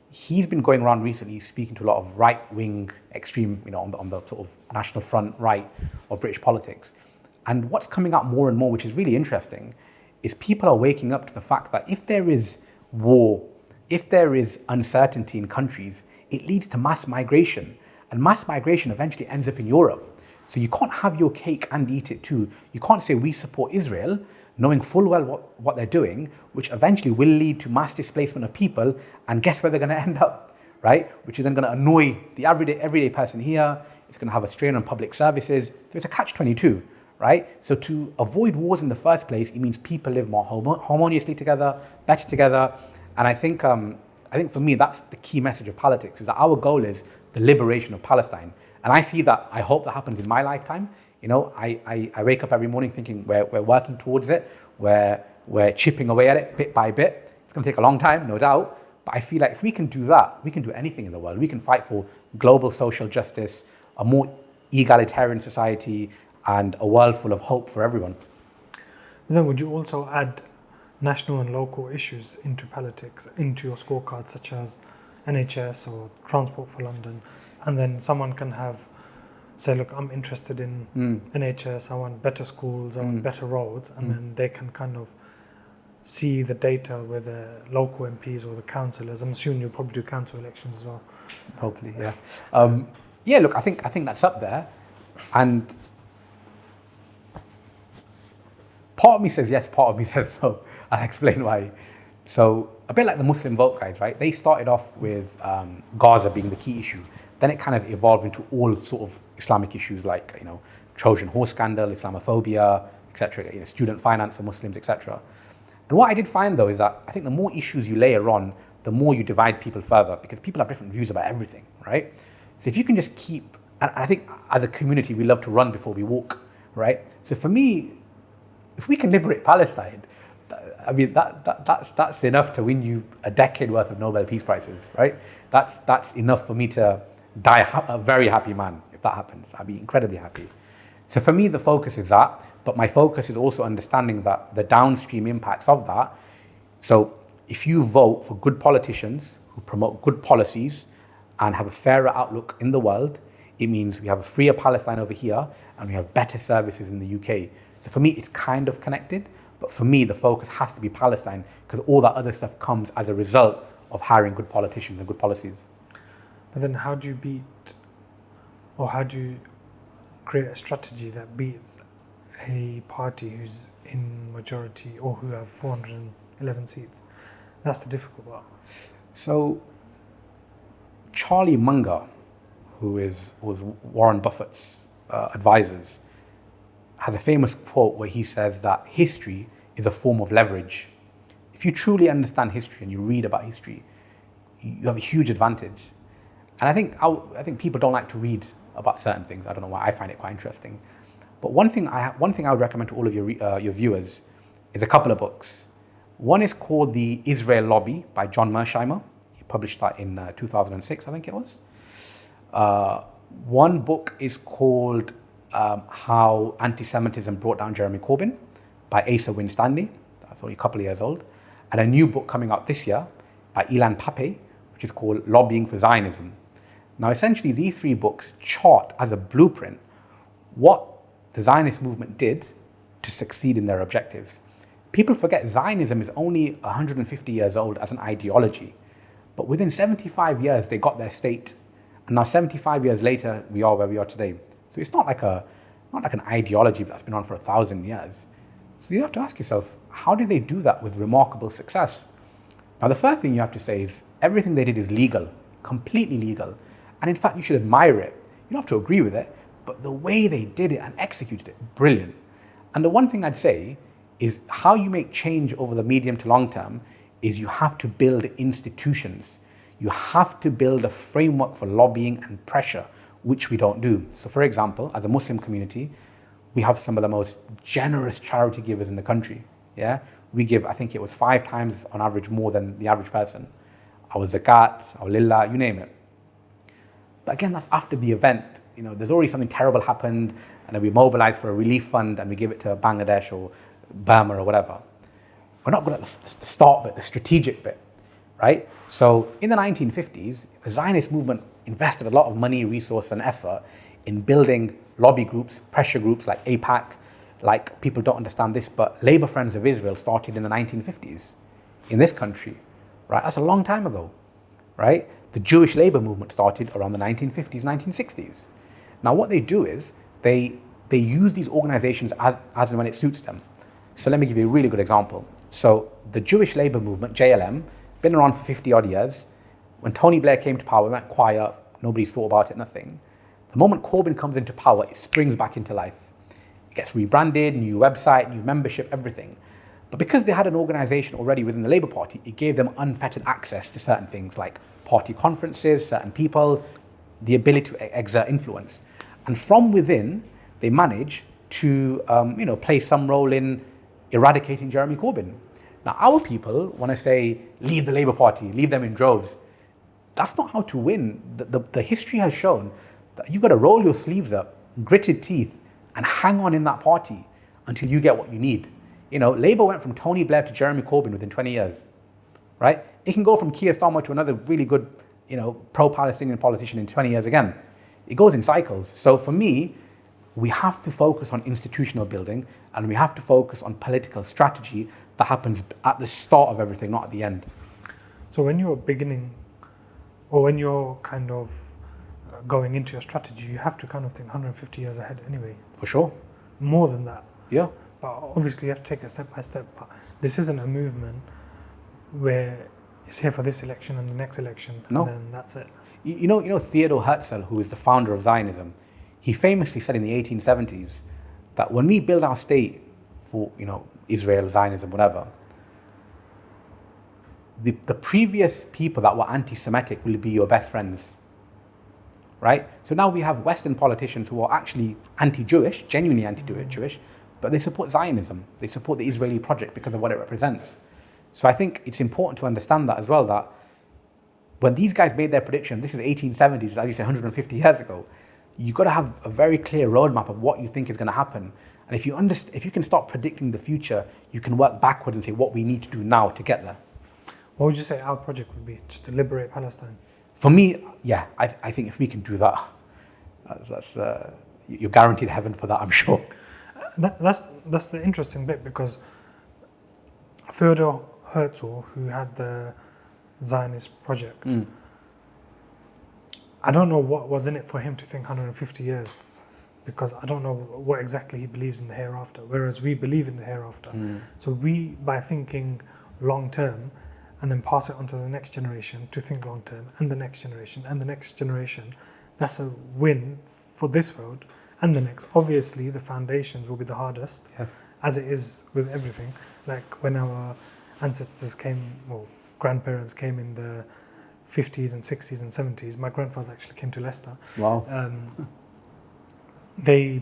he's been going around recently speaking to a lot of right-wing, extreme, on the sort of national front right of British politics. And what's coming out more and more, which is really interesting, is people are waking up to the fact that if there is war, if there is uncertainty in countries, it leads to mass migration. And mass migration eventually ends up in Europe. So you can't have your cake and eat it too. You can't say we support Israel, knowing full well what they're doing, which eventually will lead to mass displacement of people. And guess where they're going to end up, right? Which is then going to annoy the everyday person here. It's going to have a strain on public services. So it's a catch-22, right? So to avoid wars in the first place, it means people live more harmoniously together, better together. And I think for me, that's the key message of Palatics, is that our goal is the liberation of Palestine. And I see that, I hope that happens in my lifetime. I wake up every morning thinking we're working towards it, we're chipping away at it bit by bit. It's going to take a long time, no doubt. But I feel like if we can do that, we can do anything in the world. We can fight for global social justice, a more egalitarian society, and a world full of hope for everyone. But then would you also add national and local issues into Palatics, into your scorecard, such as NHS or Transport for London, and then someone can say, look, I'm interested in NHS, I want better schools, I want better roads, and then they can kind of see the data with the local MPs or the councillors. I'm assuming you'll probably do council elections as well. Hopefully, yeah. Look, I think that's up there, and part of me says yes, part of me says no. I'll explain why. So a bit like the Muslim vote guys, right? They started off with Gaza being the key issue. Then it kind of evolved into all sort of Islamic issues like, Trojan horse scandal, Islamophobia, etc., student finance for Muslims, etc. And what I did find though is that I think the more issues you layer on, the more you divide people further, because people have different views about everything, right? So if you can just keep, and I think as a community, we love to run before we walk, right? So for me, if we can liberate Palestine, I mean, that's enough to win you a decade worth of Nobel Peace Prizes, right? That's enough for me to die a very happy man. If that happens, I'd be incredibly happy. So for me, the focus is that, but my focus is also understanding that the downstream impacts of that. So if you vote for good politicians who promote good policies and have a fairer outlook in the world, it means we have a freer Palestine over here and we have better services in the UK. So for me, it's kind of connected. But for me, the focus has to be Palestine, because all that other stuff comes as a result of hiring good politicians and good policies. But then how do you how do you create a strategy that beats a party who's in majority or who have 411 seats? That's the difficult part. So Charlie Munger, who was Warren Buffett's advisors, has a famous quote where he says that history is a form of leverage. If you truly understand history and you read about history, you have a huge advantage. And I think people don't like to read about certain things. I don't know why. I find it quite interesting. But one thing I would recommend to all of your viewers is a couple of books. One is called The Israel Lobby by John Mersheimer. He published that in 2006, I think it was. One book is called How Anti-Semitism Brought Down Jeremy Corbyn by Asa Winstanley. That's only a couple of years old. And a new book coming out this year by Ilan Pappé, which is called Lobbying for Zionism. Now, essentially, these three books chart as a blueprint what the Zionist movement did to succeed in their objectives. People forget Zionism is only 150 years old as an ideology, but within 75 years, they got their state. And now 75 years later, we are where we are today. So it's not like an ideology that's been on for 1,000 years. So you have to ask yourself, how did they do that with remarkable success? Now, the first thing you have to say is everything they did is legal, completely legal. And in fact, you should admire it. You don't have to agree with it, but the way they did it and executed it, brilliant. And the one thing I'd say is how you make change over the medium to long term is you have to build institutions. You have to build a framework for lobbying and pressure, which we don't do. So for example, as a Muslim community, we have some of the most generous charity givers in the country. Yeah, we give, I think it was 5 times on average more than the average person. Our zakat, our lillah, you name it. But again, that's after the event. You know, there's already something terrible happened, and then we mobilize for a relief fund and we give it to Bangladesh or Burma or whatever. We're not good at the start bit, the strategic bit, right? So in the 1950s, the Zionist movement invested a lot of money, resource, and effort in building lobby groups, pressure groups like AIPAC. Like, people don't understand this, but Labour Friends of Israel started in the 1950s in this country, right? That's a long time ago, right? The Jewish Labour movement started around the 1950s, 1960s. Now, what they do is they use these organizations as and when it suits them. So let me give you a really good example. So the Jewish Labour movement, JLM, been around for 50 odd years. When Tony Blair came to power, it went quiet, nobody's thought about it, nothing. The moment Corbyn comes into power, it springs back into life. It gets rebranded, new website, new membership, everything. But because they had an organization already within the Labour Party, it gave them unfettered access to certain things like party conferences, certain people, the ability to exert influence. And from within, they manage to play some role in eradicating Jeremy Corbyn. Now, our people want to say, leave the Labour Party, leave them in droves. That's not how to win. The history has shown that you've got to roll your sleeves up, gritted teeth, and hang on in that party until you get what you need. You know, Labour went from Tony Blair to Jeremy Corbyn within 20 years, right? It can go from Keir Starmer to another really good, pro-Palestinian politician in 20 years again. It goes in cycles. So for me, we have to focus on institutional building, and we have to focus on political strategy that happens at the start of everything, not at the end. So when you're beginning, or when you're kind of going into your strategy, you have to kind of think 150 years ahead anyway. For sure. More than that. Yeah. But obviously you have to take it step by step. But this isn't a movement where it's here for this election and the next election, no. And then that's it. You know Theodor Herzl, who is the founder of Zionism, he famously said in the 1870s that when we build our state for, Israel, Zionism, whatever, the previous people that were anti-Semitic will be your best friends, right? So now we have Western politicians who are actually anti-Jewish, genuinely anti-Jewish, but they support Zionism. They support the Israeli project because of what it represents. So I think it's important to understand that as well, that when these guys made their prediction, this is 1870s, as you say, 150 years ago, you've got to have a very clear roadmap of what you think is going to happen. And if you can start predicting the future, you can work backwards and say what we need to do now to get there. What would you say our project would be? Just to liberate Palestine? For me, yeah, I think if we can do that, you're guaranteed heaven for that, I'm sure. That's the interesting bit, because Theodor Herzl, who had the Zionist project, I don't know what was in it for him to think 150 years, because I don't know what exactly he believes in the hereafter, whereas we believe in the hereafter. So we, by thinking long term, and then pass it on to the next generation to think long term, and the next generation, and the next generation, that's a win for this world and the next. Obviously, the foundations will be the hardest, yes, as it is with everything. Like when our ancestors came, or grandparents came in the 50s and 60s and 70s, my grandfather actually came to Leicester. Wow. They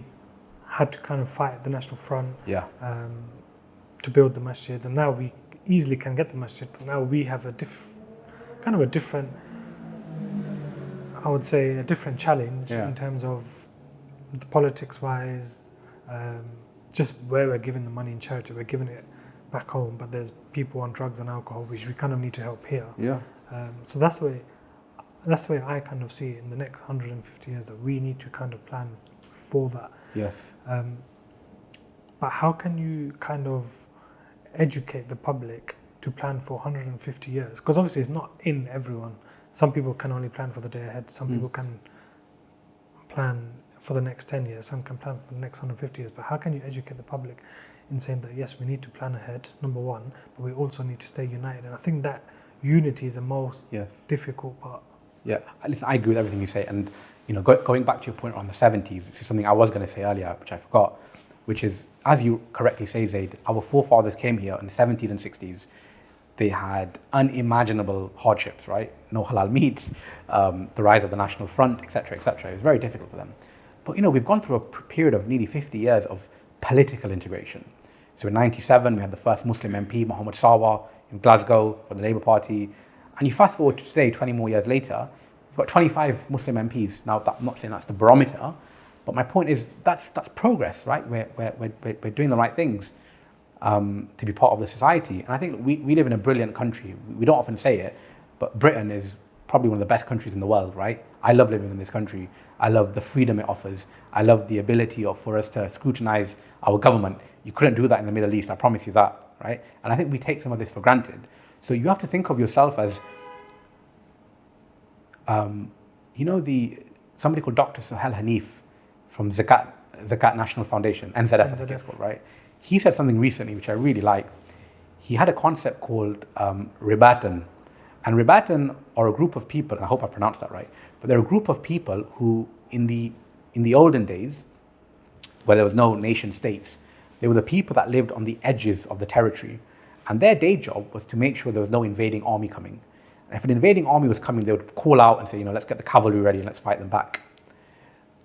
had to kind of fight the National Front, yeah, to build the masjid, and now we easily can get the masjid, but now we have a different, I would say, a different challenge, yeah, in terms of the politics wise, just where we're giving the money in charity, we're giving it back home, but there's people on drugs and alcohol which we kind of need to help here. Yeah. So that's the way I kind of see it in the next 150 years, that we need to kind of plan for that. Yes. But how can you kind of educate the public to plan for 150 years? Because obviously it's not in everyone. Some people can only plan for the day ahead. Some people can plan for the next 10 years, some can plan for the next 150 years, but how can you educate the public in saying that, yes, we need to plan ahead, number one, but we also need to stay united? And I think that unity is the most difficult part. Yeah, listen, I agree with everything you say. And, going back to your point on the 70s, this is something I was going to say earlier, which I forgot, which is, as you correctly say, Zaid, our forefathers came here in the 70s and 60s. They had unimaginable hardships, right? No halal meat, the rise of the National Front, etc., etc. It was very difficult for them. But, we've gone through a period of nearly 50 years of political integration. So in 97, we had the first Muslim MP, Mohammed Sawa, in Glasgow for the Labour Party. And you fast forward to today, 20 more years later, we've got 25 Muslim MPs. Now, I'm not saying that's the barometer, but my point is that's progress, right? We're doing the right things to be part of the society. And I think we live in a brilliant country. We don't often say it, but Britain is probably one of the best countries in the world, right? I love living in this country. I love the freedom it offers. I love the ability for us to scrutinize our government. You couldn't do that in the Middle East, I promise you that, right? And I think we take some of this for granted. So you have to think of yourself as, somebody called Dr. Suhail Hanif from Zakat National Foundation, NZF, I think it's called, right? He said something recently which I really like. He had a concept called Ribatan. And Ribatan are a group of people, and I hope I pronounced that right, but they're a group of people who, in the olden days, where there was no nation states, they were the people that lived on the edges of the territory. And their day job was to make sure there was no invading army coming. And if an invading army was coming, they would call out and say, let's get the cavalry ready and let's fight them back.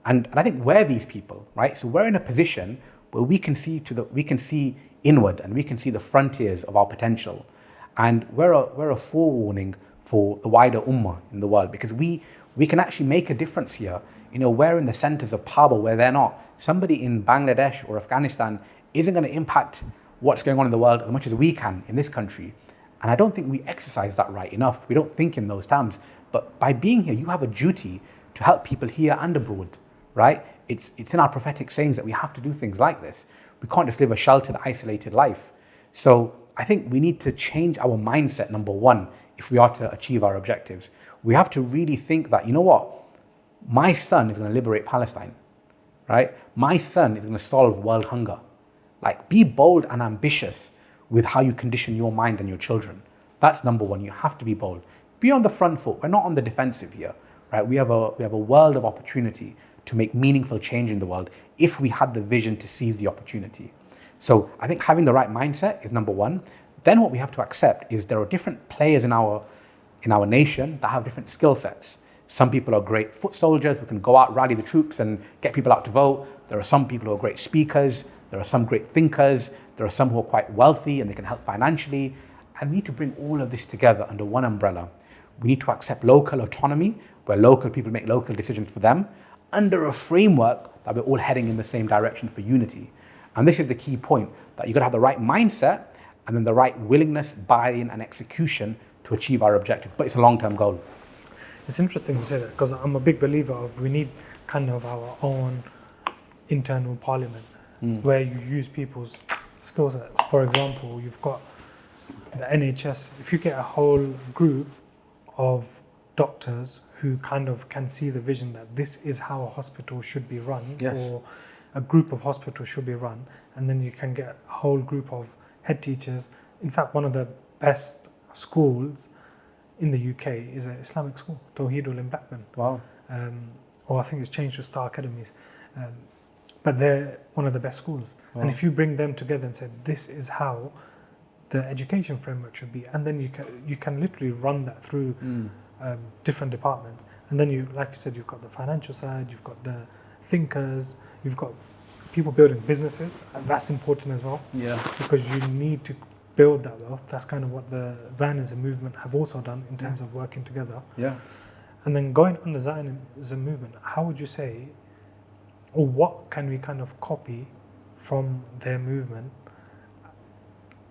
And I think we're these people, right? So we're in a position where we can see inward and we can see the frontiers of our potential. And we're a forewarning for the wider ummah in the world, because we can actually make a difference here. We're in the centers of power where they're not. Somebody in Bangladesh or Afghanistan isn't going to impact what's going on in the world as much as we can in this country. And I don't think we exercise that right enough. We don't think in those terms. But by being here, you have a duty to help people here and abroad, right? It's in our prophetic sayings that we have to do things like this. We can't just live a sheltered, isolated life. So I think we need to change our mindset, number one, if we are to achieve our objectives. We have to really think that, my son is going to liberate Palestine, right? My son is going to solve world hunger. Like, be bold and ambitious with how you condition your mind and your children. That's number one. You have to be bold. Be on the front foot. We're not on the defensive here, right? We have a world of opportunity to make meaningful change in the world if we had the vision to seize the opportunity. So I think having the right mindset is number one. Then what we have to accept is there are different players in our nation that have different skill sets. Some people are great foot soldiers who can go out, rally the troops and get people out to vote. There are some people who are great speakers. There are some great thinkers. There are some who are quite wealthy and they can help financially. And we need to bring all of this together under one umbrella. We need to accept local autonomy, where local people make local decisions for them, under a framework that we're all heading in the same direction for unity. And this is the key point, that you've got to have the right mindset and then the right willingness, buy-in and execution to achieve our objectives. But it's a long-term goal. It's interesting you say that, because I'm a big believer of we need kind of our own internal parliament where you use people's skill sets. For example, you've got the NHS. If you get a whole group of doctors who kind of can see the vision that this is how a hospital should be run, or a group of hospitals should be run, and then you can get a whole group of head teachers. In fact, one of the best schools in the UK is an Islamic school, Tawheedul in Blackburn. Wow. Or I think it's changed to Star Academies. But they're one of the best schools. Wow. And if you bring them together and say, this is how the education framework should be, and then you can literally run that through different departments. And then you, like you said, you've got the financial side, you've got the thinkers, you've got people building businesses, and that's important as well. Yeah. Because you need to build that wealth. That's kind of what the Zionism movement have also done in terms of working together. Yeah. And then going on the Zionism movement, how would you say, or what can we kind of copy from their movement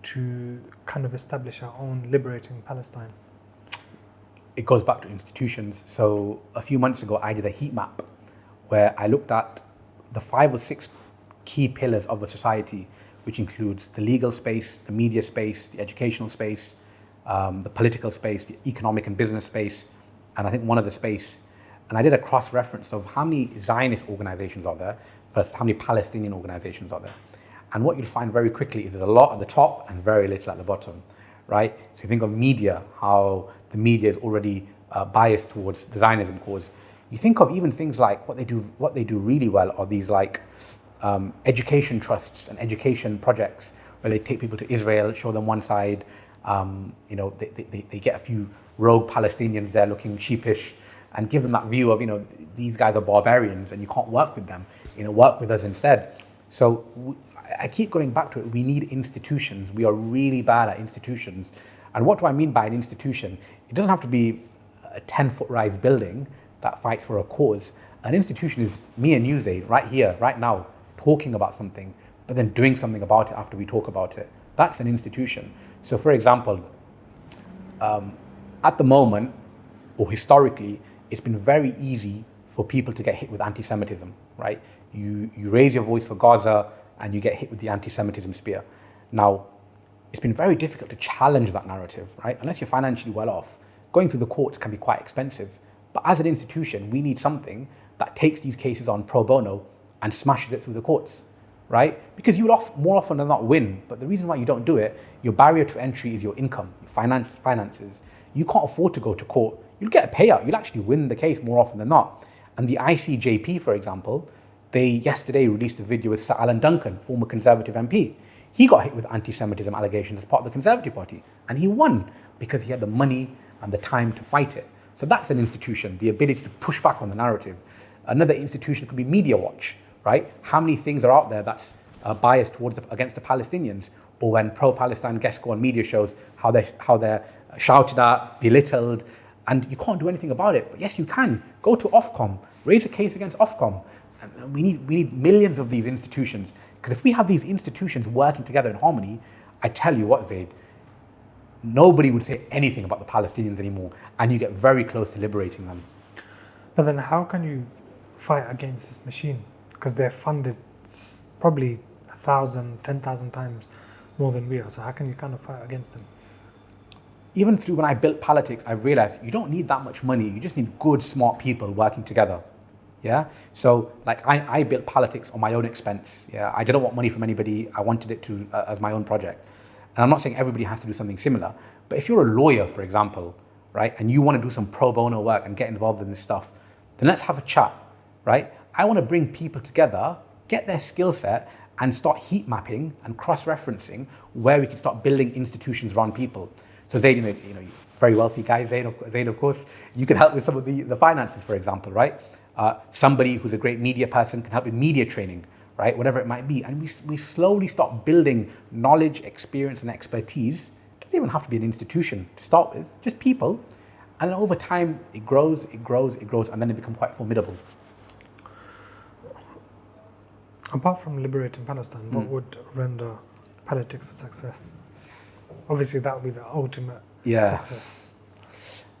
to kind of establish our own liberating Palestine? It goes back to institutions. So a few months ago, I did a heat map where I looked at the 5 or 6 key pillars of a society, which includes the legal space, the media space, the educational space, the political space, the economic and business space, and I think one other space. And And I did a cross-reference of how many Zionist organizations are there versus how many Palestinian organizations are there. And what you'll find very quickly is there's a lot at the top and very little at the bottom, right? So you think of media, how the media is already biased towards the Zionism cause. You think of even things like what they do really well are these like education trusts and education projects where they take people to Israel, show them one side, they get a few rogue Palestinians there looking sheepish and give them that view of, these guys are barbarians and you can't work with them, work with us instead. So I keep going back to it. We need institutions. We are really bad at institutions. And what do I mean by an institution? It doesn't have to be a 10-foot rise building that fights for a cause. An institution is me and you, Zaid, right here, right now, talking about something, but then doing something about it after we talk about it. That's an institution. So for example, at the moment, or historically, it's been very easy for people to get hit with anti-Semitism, right? You raise your voice for Gaza and you get hit with the anti-Semitism spear. Now, it's been very difficult to challenge that narrative, right? Unless you're financially well off, going through the courts can be quite expensive. But as an institution, we need something that takes these cases on pro bono and smashes it through the courts, right? Because you'll more often than not win. But the reason why you don't do it, your barrier to entry is your income, your finances. You can't afford to go to court. You'll get a payout. You'll actually win the case more often than not. And the ICJP, for example, they yesterday released a video with Sir Alan Duncan, former Conservative MP. He got hit with anti-Semitism allegations as part of the Conservative Party. And he won because he had the money and the time to fight it. So that's an institution, the ability to push back on the narrative. Another institution could be Media Watch, right? How many things are out there that's biased against the Palestinians? Or when pro-Palestine guests go on media shows, how they're shouted at, belittled, and you can't do anything about it. But yes, you can. Go to Ofcom, raise a case against Ofcom. And we need millions of these institutions. Because if we have these institutions working together in harmony, I tell you what, Zaid, nobody would say anything about the Palestinians anymore, and you get very close to liberating them. But then how can you fight against this machine? Because they're funded probably 1,000, 10,000 times more than we are. So how can you kind of fight against them? Even through when I built Palatics, I've realized you don't need that much money. You just need good, smart people working together. Yeah. So like I built Palatics on my own expense. Yeah. I didn't want money from anybody. I wanted it to as my own project. And I'm not saying everybody has to do something similar, but if you're a lawyer, for example, right, and you want to do some pro bono work and get involved in this stuff, then let's have a chat, right? I want to bring people together, get their skill set, and start heat mapping and cross-referencing where we can start building institutions around people. So Zaid, very wealthy guy, Zaid of course, you can help with some of the finances, for example, right? Somebody who's a great media person can help with media training, right? Whatever it might be. And we slowly start building knowledge, experience, and expertise. It doesn't even have to be an institution to start with, just people. And then over time, it grows, and then it becomes quite formidable. Apart from liberating Palestine, what would render Palatics a success? Obviously, that would be the ultimate success.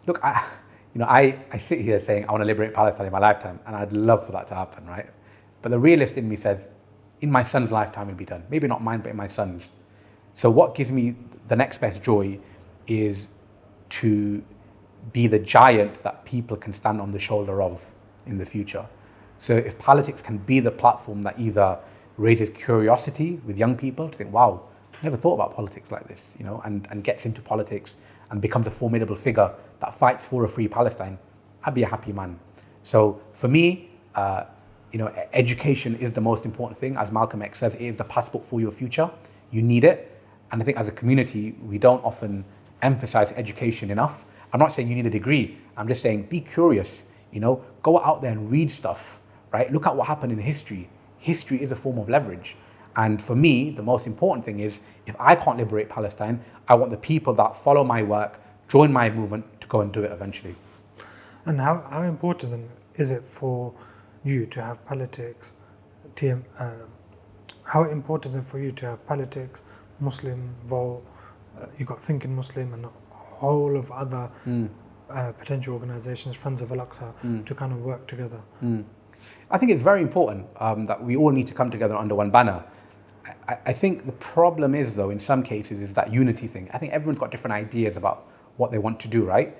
Look, I sit here saying I want to liberate Palestine in my lifetime, and I'd love for that to happen, right? But the realist in me says, in my son's lifetime it'll be done. Maybe not mine, but in my son's. So what gives me the next best joy is to be the giant that people can stand on the shoulder of in the future. So if Palatics can be the platform that either raises curiosity with young people to think, wow, I never thought about politics like this, and gets into politics and becomes a formidable figure that fights for a free Palestine, I'd be a happy man. So for me, education is the most important thing. As Malcolm X says, it is the passport for your future. You need it. And I think as a community, we don't often emphasize education enough. I'm not saying you need a degree. I'm just saying be curious, go out there and read stuff, right? Look at what happened in history. History is a form of leverage. And for me, the most important thing is if I can't liberate Palestine, I want the people that follow my work, join my movement to go and do it eventually. And how important is it for you to have Palatics, how important is it for you to have Palatics, Muslim, Vol, you've got Thinking Muslim and a whole of other potential organizations, Friends of Al-Aqsa, to kind of work together? I think it's very important that we all need to come together under one banner. I think the problem is, though, in some cases, is that unity thing. I think everyone's got different ideas about what they want to do, right?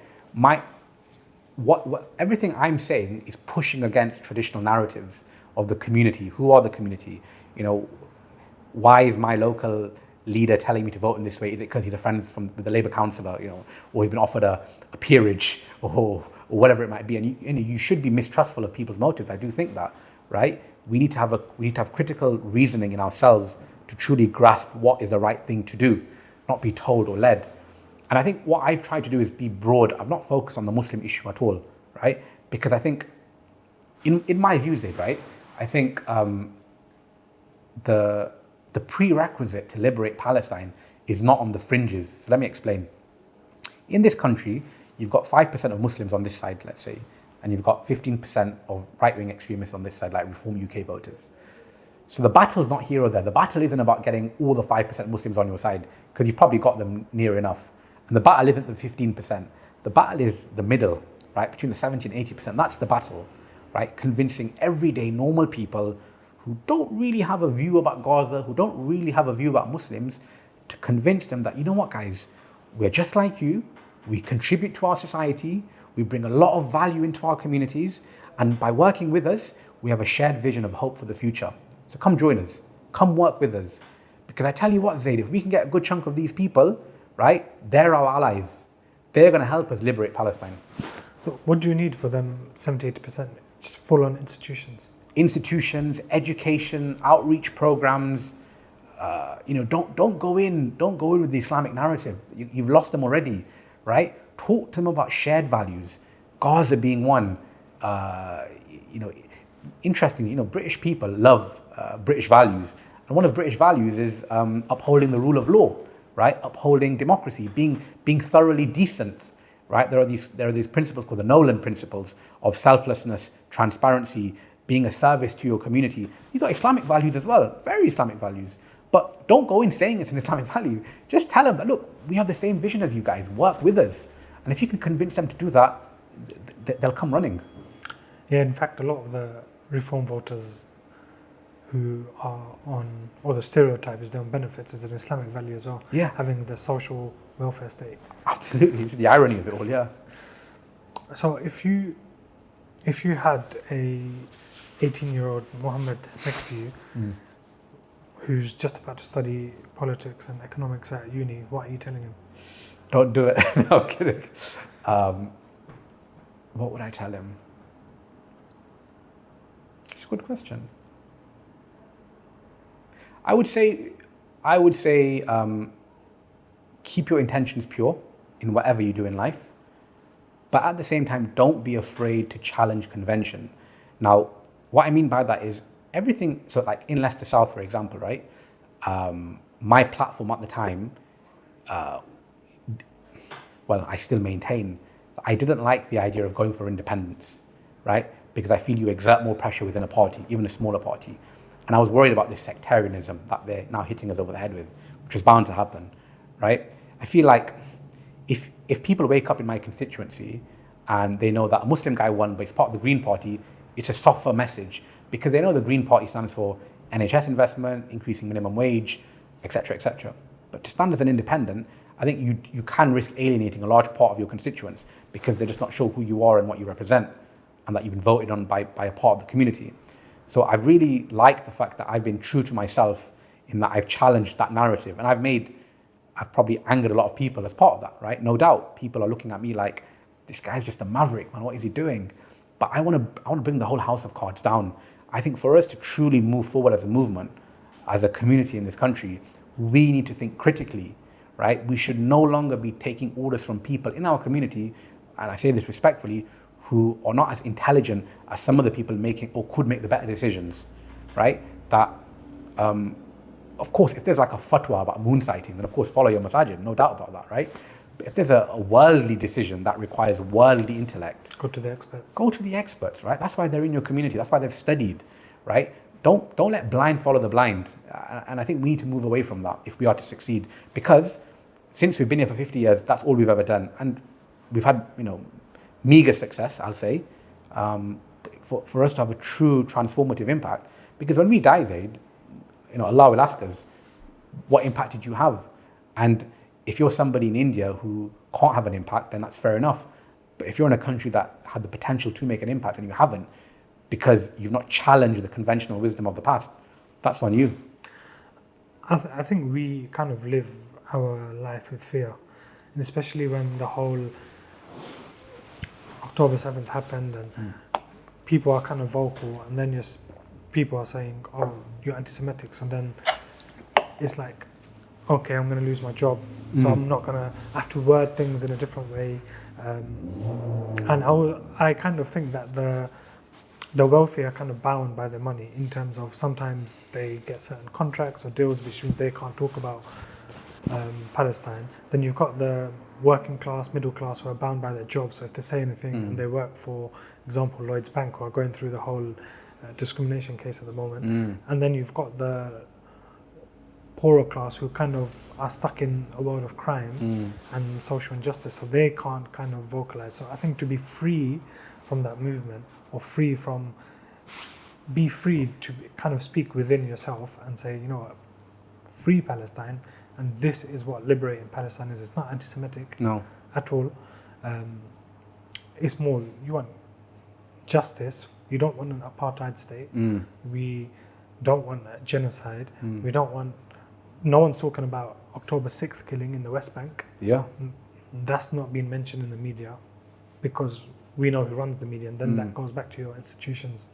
what everything I'm saying is pushing against traditional narratives of the community. Who are the community? You know, why is my local leader telling me to vote in this way? Is it because he's a friend with the Labour councillor, you know, or he's been offered a peerage or whatever it might be? And you should be mistrustful of people's motives. I do think that, right? We need to have critical reasoning in ourselves to truly grasp what is the right thing to do, not be told or led. And I think what I've tried to do is be broad. I've not focused on the Muslim issue at all, right? Because I think, in my views, Zaid, right, I think the prerequisite to liberate Palestine is not on the fringes. So let me explain. In this country, you've got 5% of Muslims on this side, let's say, and you've got 15% of right-wing extremists on this side, like Reform UK voters. So the battle's not here or there. The battle isn't about getting all the 5% Muslims on your side, because you've probably got them near enough. And the battle isn't the 15%. The battle is the middle, right? Between the 70 and 80%. That's the battle, right? Convincing everyday normal people who don't really have a view about Gaza, who don't really have a view about Muslims, to convince them that, you know what, guys, we're just like you. We contribute to our society. We bring a lot of value into our communities. And by working with us, we have a shared vision of hope for the future. So come join us. Come work with us. Because I tell you what, Zaid, if we can get a good chunk of these people, right, they're our allies. They're going to help us liberate Palestine. So what do you need for them 70-80%? Just full-on institutions. Institutions, education, outreach programs. Don't go in with the Islamic narrative. You've lost them already, right? Talk to them about shared values. Gaza being one. Interestingly, British people love British values, and one of British values is upholding the rule of law, right? Upholding democracy, being thoroughly decent, right? There are these principles called the Nolan principles of selflessness, transparency, being a service to your community. These are Islamic values as well, very Islamic values. But don't go in saying it's an Islamic value. Just tell them that, look, we have the same vision as you guys, work with us. And if you can convince them to do that, they'll come running. Yeah, in fact, a lot of the reform voters who are on, or the stereotype is they're on benefits is an Islamic value as well. Yeah. Having the social welfare state. Absolutely, it's the irony of it all, yeah. So if you had a 18-year-old Mohammed next to you, who's just about to study politics and economics at uni, what are you telling him? Don't do it. No, I'm kidding. What would I tell him? It's a good question. I would say, keep your intentions pure in whatever you do in life, but at the same time, don't be afraid to challenge convention. Now, what I mean by that is everything. So, like in Leicester South, for example, right? My platform at the time, I still maintain that I didn't like the idea of going for independence, right? Because I feel you exert more pressure within a party, even a smaller party. And I was worried about this sectarianism that they're now hitting us over the head with, which is bound to happen, right? I feel like if people wake up in my constituency and they know that a Muslim guy won, but it's part of the Green Party, it's a softer message because they know the Green Party stands for NHS investment, increasing minimum wage, etc., etc. But to stand as an independent, I think you can risk alienating a large part of your constituents because they're just not sure who you are and what you represent, and that you've been voted on by a part of the community. So I've really liked the fact that I've been true to myself in that I've challenged that narrative, and I've probably angered a lot of people as part of that, right? No doubt, people are looking at me like, this guy's just a maverick, man, what is he doing? But I want to bring the whole house of cards down. I think for us to truly move forward as a movement, as a community in this country, we need to think critically, right? We should no longer be taking orders from people in our community, and I say this respectfully, who are not as intelligent as some of the people making or could make the better decisions, right? That, of course, if there's like a fatwa about moon sighting, then of course follow your masajid, no doubt about that, right? But if there's a worldly decision that requires worldly intellect, go to the experts. Go to the experts, right? That's why they're in your community. That's why they've studied, right? Don't let blind follow the blind. And I think we need to move away from that if we are to succeed. Because since we've been here for 50 years, that's all we've ever done. And we've had, meager success, I'll say, for us to have a true transformative impact. Because when we die, Zaid, Allah will ask us, what impact did you have? And if you're somebody in India who can't have an impact, then that's fair enough. But if you're in a country that had the potential to make an impact and you haven't, because you've not challenged the conventional wisdom of the past, that's on you. I think we kind of live our life with fear, and especially when the whole October 7th happened and people are kind of vocal, and then people are saying, oh, you're anti-Semitic, so then it's like, okay, I'm going to lose my job, so I'm not going to have to word things in a different way. And I kind of think that the wealthy are kind of bound by their money, in terms of sometimes they get certain contracts or deals which means they can't talk about Palestine. Then you've got the working class, middle class, who are bound by their jobs. So if they say anything and they work for example, Lloyd's Bank, who are going through the whole discrimination case at the moment. And then you've got the poorer class who kind of are stuck in a world of crime and social injustice, so they can't kind of vocalize. So I think to be free from that movement, or be free to kind of speak within yourself and say, you know what, free Palestine, and this is what liberating Palestine is. It's not anti-Semitic at all. It's more, you want justice. You don't want an apartheid state. We don't want a genocide. We don't want. No one's talking about October 6th killing in the West Bank. That's not being mentioned in the media because we know who runs the media, and then that goes back to your institutions.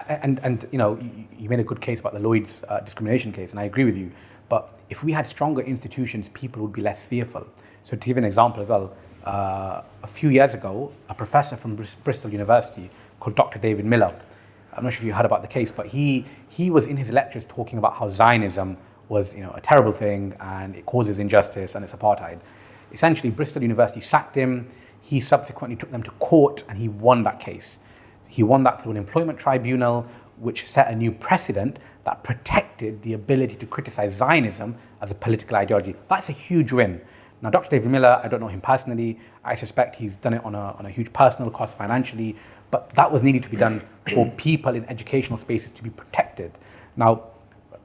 And you know, you made a good case about the Lloyd's discrimination case, and I agree with you. But if we had stronger institutions, people would be less fearful. So to give an example as well, a few years ago, a professor from Bristol University called Dr. David Miller, I'm not sure if you heard about the case, but he was in his lectures talking about how Zionism was, you know, a terrible thing and it causes injustice and it's apartheid. Essentially, Bristol University sacked him. He subsequently took them to court and he won that case. He won that through an employment tribunal, which set a new precedent that protected the ability to criticize Zionism as a political ideology. That's a huge win. Now, Dr. David Miller, I don't know him personally. I suspect he's done it on a huge personal cost financially, but that was needed to be done for people in educational spaces to be protected. Now,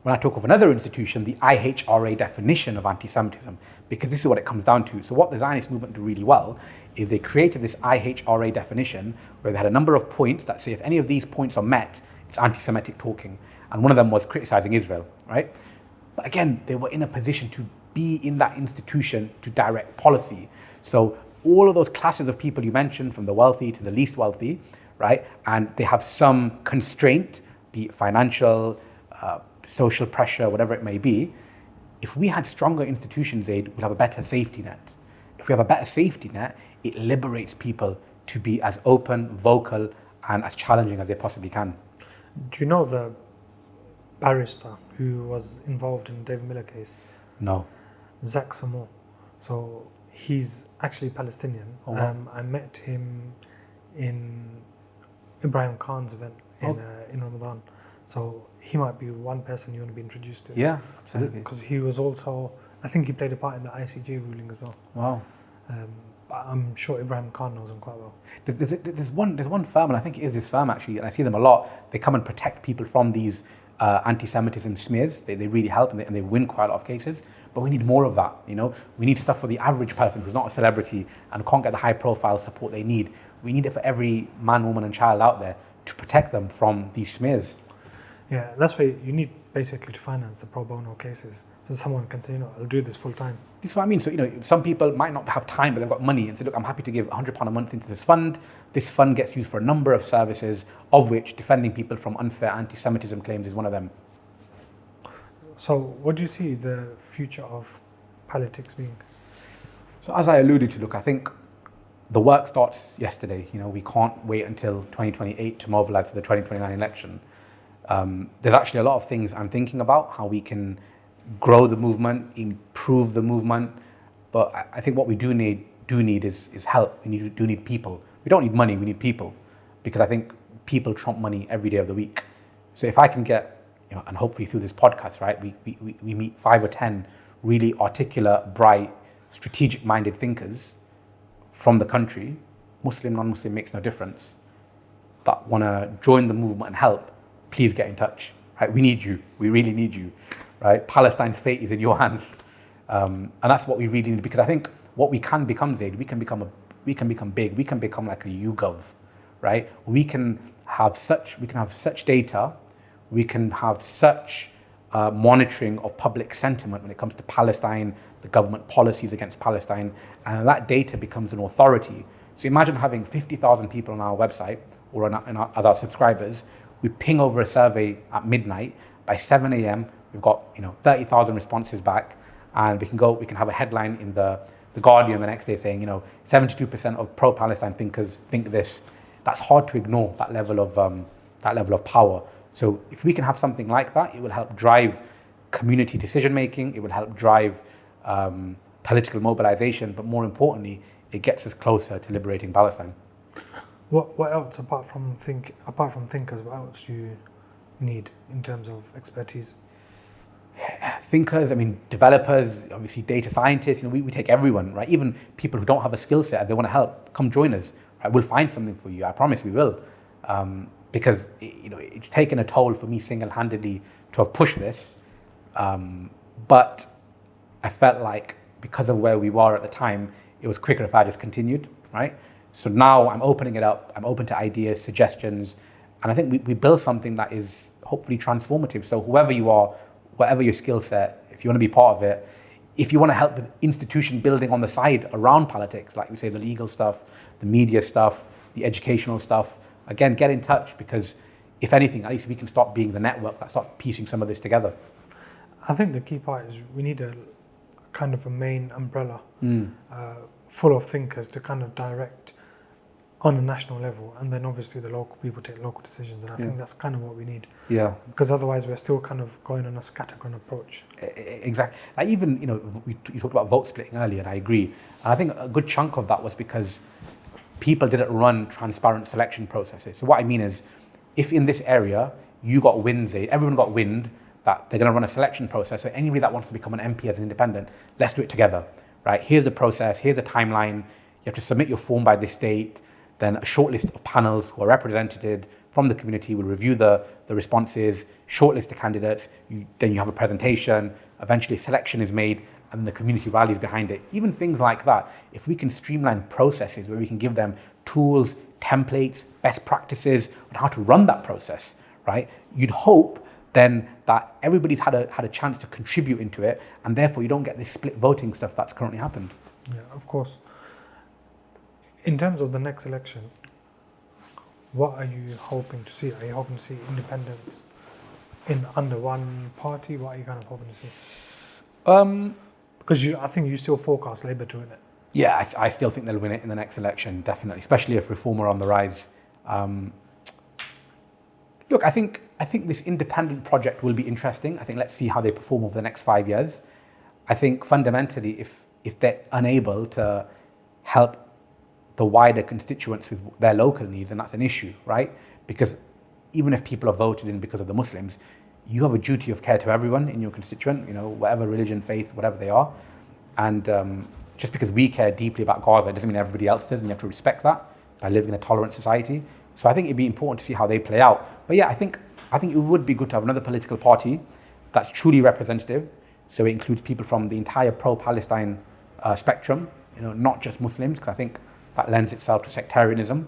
when I talk of another institution, the IHRA definition of anti-Semitism, because this is what it comes down to. So what the Zionist movement did really well is they created this IHRA definition where they had a number of points that say if any of these points are met, it's anti-Semitic talking. And one of them was criticizing Israel, right? But again, they were in a position to be in that institution to direct policy. So all of those classes of people you mentioned, from the wealthy to the least wealthy, right? And they have some constraint, be it financial, social pressure, whatever it may be. If we had stronger institutions, we'd have a better safety net. If we have a better safety net, it liberates people to be as open, vocal, and as challenging as they possibly can. Do you know the barrister who was involved in the David Miller case? No. Zach Samo. So he's actually Palestinian. Oh, wow. I met him in Ibrahim Khan's event in Ramadan. So he might be one person you want to be introduced to. Yeah, absolutely. Because he was also, I think he played a part in the ICJ ruling as well. Wow. I'm sure Ibrahim Khan knows him quite well. There's one firm, and I think it is this firm actually, and I see them a lot. They come and protect people from these anti-Semitism smears. They really help, and they win quite a lot of cases. But we need more of that. You know, we need stuff for the average person who's not a celebrity and can't get the high-profile support they need. We need it for every man, woman, and child out there to protect them from these smears. Yeah, that's why you need basically to finance the pro bono cases. So someone can say, you know, I'll do this full time. This is what I mean. So, you know, some people might not have time, but they've got money and say, look, I'm happy to give £100 a month into this fund. This fund gets used for a number of services, of which defending people from unfair anti-Semitism claims is one of them. So what do you see the future of Palitics being? So as I alluded to, look, I think the work starts yesterday. You know, we can't wait until 2028 to mobilize for the 2029 election. There's actually a lot of things I'm thinking about, how we can grow the movement, improve the movement. But I think what we do need is help. We do need people. We don't need money, we need people. Because I think people trump money every day of the week. So if I can get, you know, and hopefully through this podcast, right, we meet 5 or 10 really articulate, bright, strategic-minded thinkers from the country, Muslim, non-Muslim, makes no difference, that want to join the movement and help, please get in touch. Right? We need you. We really need you. Right? Palestine's fate is in your hands. And that's what we really need, because I think what we can become, Zaid, we can become we can become big. We can become like a YouGov, right? We can have such data. We can have such monitoring of public sentiment when it comes to Palestine, the government policies against Palestine, and that data becomes an authority. So imagine having 50,000 people on our website or as our subscribers. We ping over a survey at midnight. By 7 a.m., we've got 30,000 responses back, and we can have a headline in the Guardian the next day saying 72% of pro-Palestine thinkers think this. That's hard to ignore, that level of power. So if we can have something like that, it will help drive community decision making. It will help drive political mobilization, but more importantly, it gets us closer to liberating Palestine. What else apart from thinkers? What else do you need in terms of expertise? Thinkers, developers, obviously data scientists. We take everyone, right? Even people who don't have a skill set and they want to help, come join us. Right? We'll find something for you. I promise we will. Because it's taken a toll for me single-handedly to have pushed this, but I felt like because of where we were at the time, it was quicker if I just continued, right? So now I'm opening it up. I'm open to ideas, suggestions, and I think we build something that is hopefully transformative. So whoever you are, whatever your skill set, if you want to be part of it, if you want to help with institution building on the side around politics, like we say, the legal stuff, the media stuff, the educational stuff, again, get in touch, because if anything, at least we can start being the network that starts piecing some of this together. I think the key part is we need a kind of a main umbrella full of thinkers to kind of direct on a national level, and then obviously the local people take local decisions, and I think that's kind of what we need. Yeah. Because otherwise we're still kind of going on a scattergun approach. Exactly. Like even, you talked about vote splitting earlier, and I agree. And I think a good chunk of that was because people didn't run transparent selection processes. So what I mean is, if in this area you got everyone got wind that they're going to run a selection process, so anybody that wants to become an MP as an independent, let's do it together, right? Here's the process, here's a timeline, you have to submit your form by this date, then a short list of panels who are represented from the community will review the responses, shortlist the candidates, then you have a presentation, eventually a selection is made, and the community rallies behind it. Even things like that, if we can streamline processes where we can give them tools, templates, best practices on how to run that process, right? You'd hope then that everybody's had a chance to contribute into it, and therefore you don't get this split voting stuff that's currently happened. Yeah, of course. In terms of the next election, what are you hoping to see? Are you hoping to see independents under one party? What are you kind of hoping to see? Because I think you still forecast Labour to win it. Yeah, I still think they'll win it in the next election, definitely, especially if Reform are on the rise. Look, I think this independent project will be interesting. I think let's see how they perform over the next 5 years. I think fundamentally, if they're unable to help the wider constituents with their local needs, and that's an issue, right? Because even if people are voted in because of the Muslims, you have a duty of care to everyone in your constituent, whatever religion, faith, whatever they are. And just because we care deeply about Gaza doesn't mean everybody else does, and you have to respect that by living in a tolerant society. So I think it'd be important to see how they play out. But yeah, I think it would be good to have another political party that's truly representative. So it includes people from the entire pro-Palestine spectrum, not just Muslims, because I think that lends itself to sectarianism.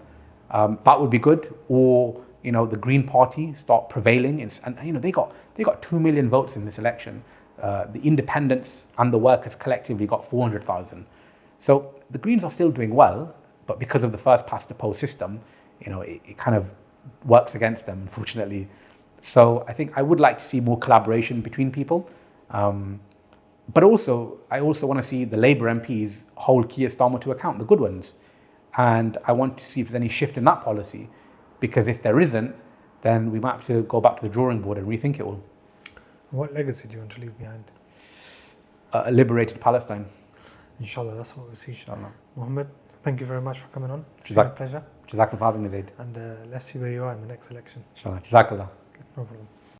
That would be good. Or the Green Party start prevailing, and they got 2 million votes in this election. The independents and the workers collectively got 400,000. So the Greens are still doing well, but because of the first past the post system, it kind of works against them, unfortunately. So I think I would like to see more collaboration between people. But I also want to see the Labour MPs hold Keir Starmer to account, the good ones. And I want to see if there's any shift in that policy, because if there isn't, then we might have to go back to the drawing board and rethink it all. What legacy do you want to leave behind? A liberated Palestine. Inshallah, that's what we see. Inshallah. Mohammed, thank you very much for coming on. It's been a pleasure. Jazakallah for having me, Zaid. And let's see where you are in the next election. Inshallah. Jazakallah. No problem.